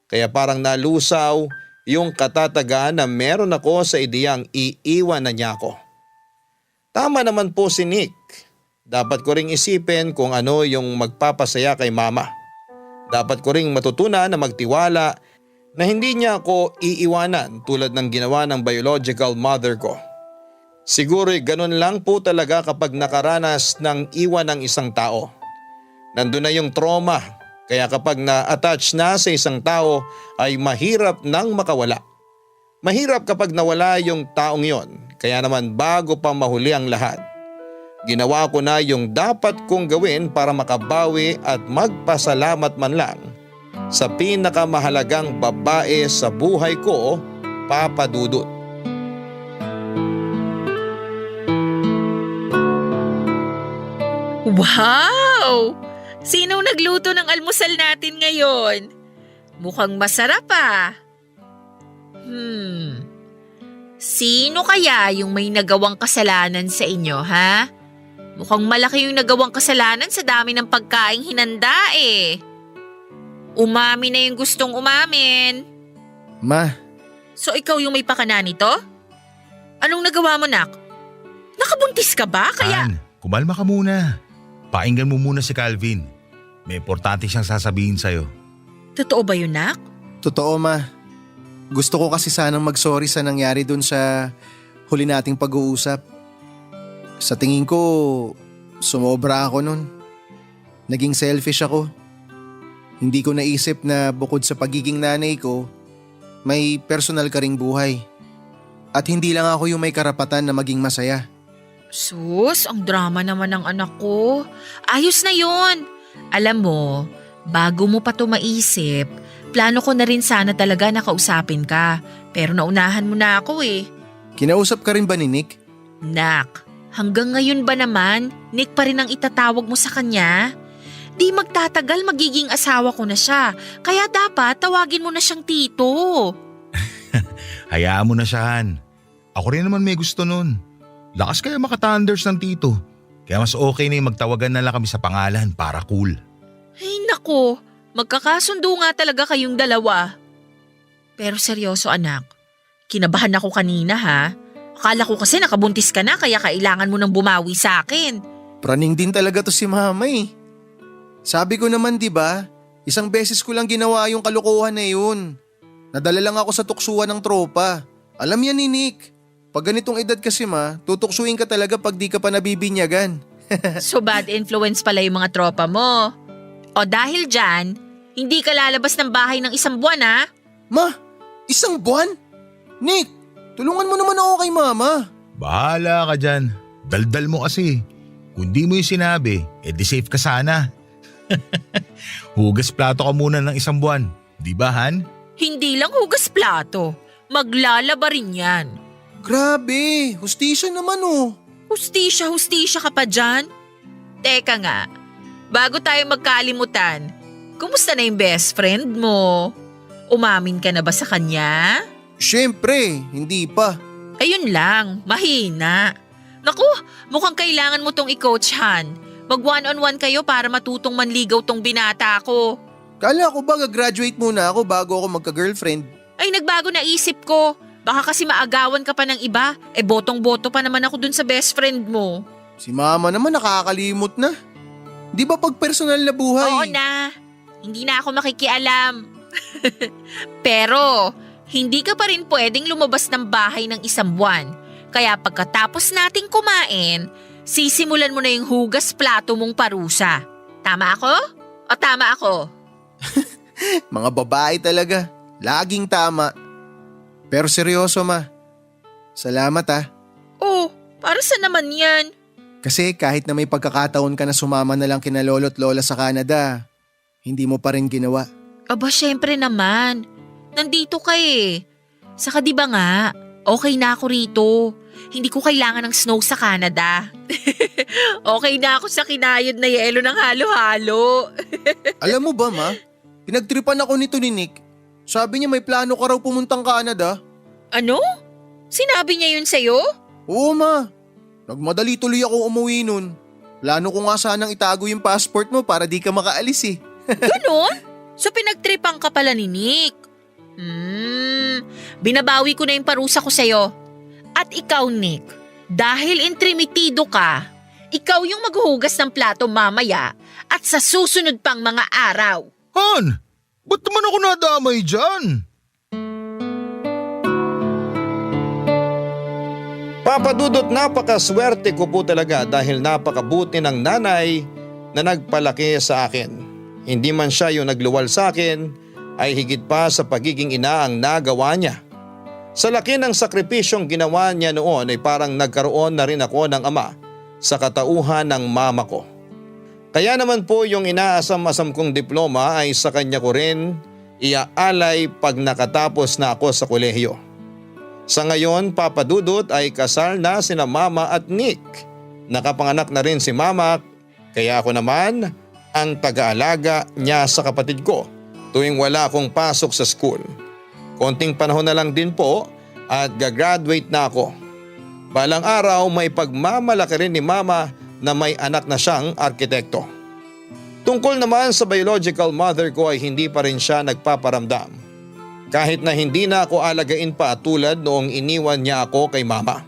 Kaya parang nalusaw yung katatagan na meron ako sa ideyang iiwan na niya ako. Tama naman po si Nick. Dapat ko ring isipin kung ano yung magpapasaya kay Mama. Dapat ko ring matutunan na magtiwala na hindi niya ako iiwanan tulad ng ginawa ng biological mother ko. Siguro'y ganun lang po talaga kapag nakaranas ng iwan ng isang tao. Nandun na yung trauma, kaya kapag na-attach na sa isang tao ay mahirap nang makawala. Mahirap kapag nawala yung taong yon, kaya naman bago pa mahuli ang lahat, ginawa ko na yung dapat kong gawin para makabawi at magpasalamat man lang sa pinakamahalagang babae sa buhay ko, Papa Dudut. Wow! Sinong nagluto ng almusal natin ngayon? Mukhang masarap ah. Sino kaya yung may nagawang kasalanan sa inyo, ha? Mukhang malaki yung nagawang kasalanan sa dami ng pagkaing hinanda eh. Umamin na yung gustong umamin. Ma, So ikaw yung may pakana nito? Anong nagawa mo, Nak? Nakabuntis ka ba? Kaya… Ann, kumalma ka muna. Painggan mo muna si Calvin. May importante siyang sasabihin sa'yo. Totoo ba yun, Nak? totoo ma. Gusto ko kasi sanang mag-sorry sa nangyari dun sa huli nating pag-uusap. Sa tingin ko, sumobra ako nun. Naging selfish ako. Hindi ko naisip na bukod sa pagiging nanay ko, may personal ka ring buhay. At hindi lang ako yung may karapatan na maging masaya. Sus, ang drama naman ng anak ko. Ayos na yon. Alam mo, bago mo pa to maisip, plano ko na rin sana talaga na kausapin ka. Pero naunahan mo na ako eh. Kinausap ka rin ba ni Nick? Nak, hanggang ngayon ba naman, Nick pa rin ang itatawag mo sa kanya? Di magtatagal magiging asawa ko na siya. Kaya dapat tawagin mo na siyang tito. Hayaan mo na siya, Han. Ako rin naman may gusto nun. Lakas kaya maka-thunders ng tito. Kaya mas okay na yung magtawagan na lang kami sa pangalan para cool. Ay nako, magkakasundo nga talaga kayong dalawa. Pero seryoso anak, kinabahan ako kanina ha. Akala ko kasi nakabuntis ka na kaya kailangan mo nang bumawi sa akin. Praning din talaga to si mama eh. Sabi ko naman 'di ba, isang beses ko lang ginawa yung kalokohan na yun. Nadala lang ako sa tuksuan ng tropa. Alam yan ni Nick. Pag ganitong edad kasi ma, tutuksuin ka talaga pag di ka pa nabibinyagan. So bad influence pala yung mga tropa mo. O dahil dyan, hindi ka lalabas ng bahay ng 1 buwan ha? Ma, 1 buwan? Nick, tulungan mo naman ako kay mama. Bahala ka dyan. Daldal mo kasi. Kung di mo yung sinabi, edi safe ka sana. Hugas plato ka muna ng 1 buwan. Di ba, Han? Hindi lang hugas plato, maglalaba rin yan. Grabe, hustisya naman oh. Hustisya ka pa dyan? Teka nga, bago tayo magkalimutan, kumusta na yung best friend mo? Umamin ka na ba sa kanya? Siyempre, hindi pa. Ayun lang, mahina. Naku, mukhang kailangan mo tong i-coach, Han. Mag one-on-one kayo para matutong manligaw tong binata ko. Kala ko ba gagraduate muna ako bago ako magka-girlfriend? Ay, nagbago na isip ko. Baka kasi maagawan ka pa ng iba. Botong-boto pa naman ako dun sa best friend mo. Si mama naman nakakalimot na. Di ba pag personal na buhay? Oo na. Hindi na ako makikialam. Pero, hindi ka pa rin pwedeng lumabas ng bahay ng 1 buwan. Kaya pagkatapos nating kumain, sisimulan mo na yung hugas plato mong parusa. Tama ako? O tama ako? Mga babae talaga. Laging tama. Pero seryoso ma. Salamat ah. Oh, para sa naman yan? Kasi kahit na may pagkakataon ka na sumama na lang kina lolo't lola sa Canada, hindi mo pa rin ginawa. Aba, syempre naman. Nandito ka eh. Saka di ba nga, okay na ako rito. Hindi ko kailangan ng snow sa Canada. Okay na ako sa kinayod na yelo ng halo-halo. Alam mo ba ma, pinagtripan ako nito ni Nick. Sabi niya may plano ka raw pumuntang Canada. Ano? Sinabi niya yun sa'yo? Oo ma, nagmadali tuloy ako umuwi nun. Plano ko nga sanang itago yung passport mo para di ka makaalis eh. Ganon? So pinagtripan ka pala ni Nick? Binabawi ko na yung parusa ko sa'yo. At ikaw, Nick, dahil intrimitido ka, ikaw yung maghuhugas ng plato mamaya at sa susunod pang mga araw. Han, ba't naman ako nadamay dyan? Papa Dudut, napakaswerte ko po talaga dahil napakabuti ng nanay na nagpalaki sa akin. Hindi man siya yung nagluwal sa akin, ay higit pa sa pagiging ina ang nagawa niya. Sa laki ng sakripisyong ginawa niya noon ay parang nagkaroon na rin ako ng ama sa katauhan ng mama ko. Kaya naman po yung inaasam-asam kong diploma ay sa kanya ko rin iaalay pag nakatapos na ako sa kolehiyo. Sa ngayon, Papa Dudut, ay kasal na sina Mama at Nick. Nakapanganak na rin si Mama, kaya ako naman ang taga-alaga niya sa kapatid ko tuwing wala akong pasok sa school. Konting panahon na lang din po at gagraduate na ako. Balang araw may pagmamalaki rin ni mama na may anak na siyang arkitekto. Tungkol naman sa biological mother ko ay hindi pa rin siya nagpaparamdam. Kahit na hindi na ako alagain pa tulad noong iniwan niya ako kay mama.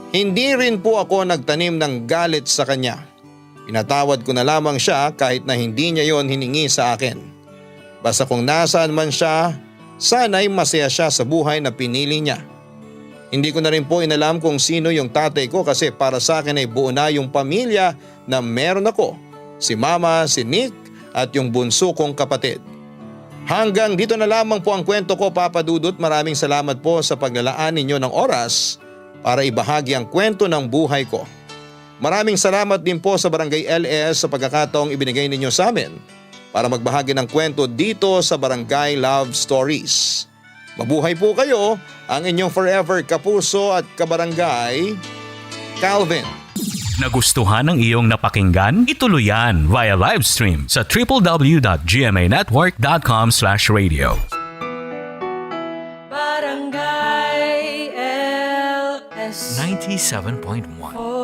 Hindi rin po ako nagtanim ng galit sa kanya. Pinatawad ko na lamang siya kahit na hindi niya yon hiningi sa akin. Basta kung nasaan man siya, sana'y masaya siya sa buhay na pinili niya. Hindi ko na rin po inalam kung sino yung tatay ko kasi para sa akin ay buo na yung pamilya na meron ako. Si mama, si Nick at yung bunso kong kapatid. Hanggang dito na lamang po ang kwento ko, Papa Dudut. Maraming salamat po sa paglalaan ninyo ng oras para ibahagi ang kwento ng buhay ko. Maraming salamat din po sa Barangay LS sa pagkakataong ibinigay ninyo sa amin para magbahagi ng kwento dito sa Barangay Love Stories. Mabuhay po kayo, ang inyong forever kapuso at kabarangay, Calvin. Nagustuhan ng iyong napakinggan? Ituloy yan via live stream sa www.gmanetwork.com/radio. Barangay LS 97.1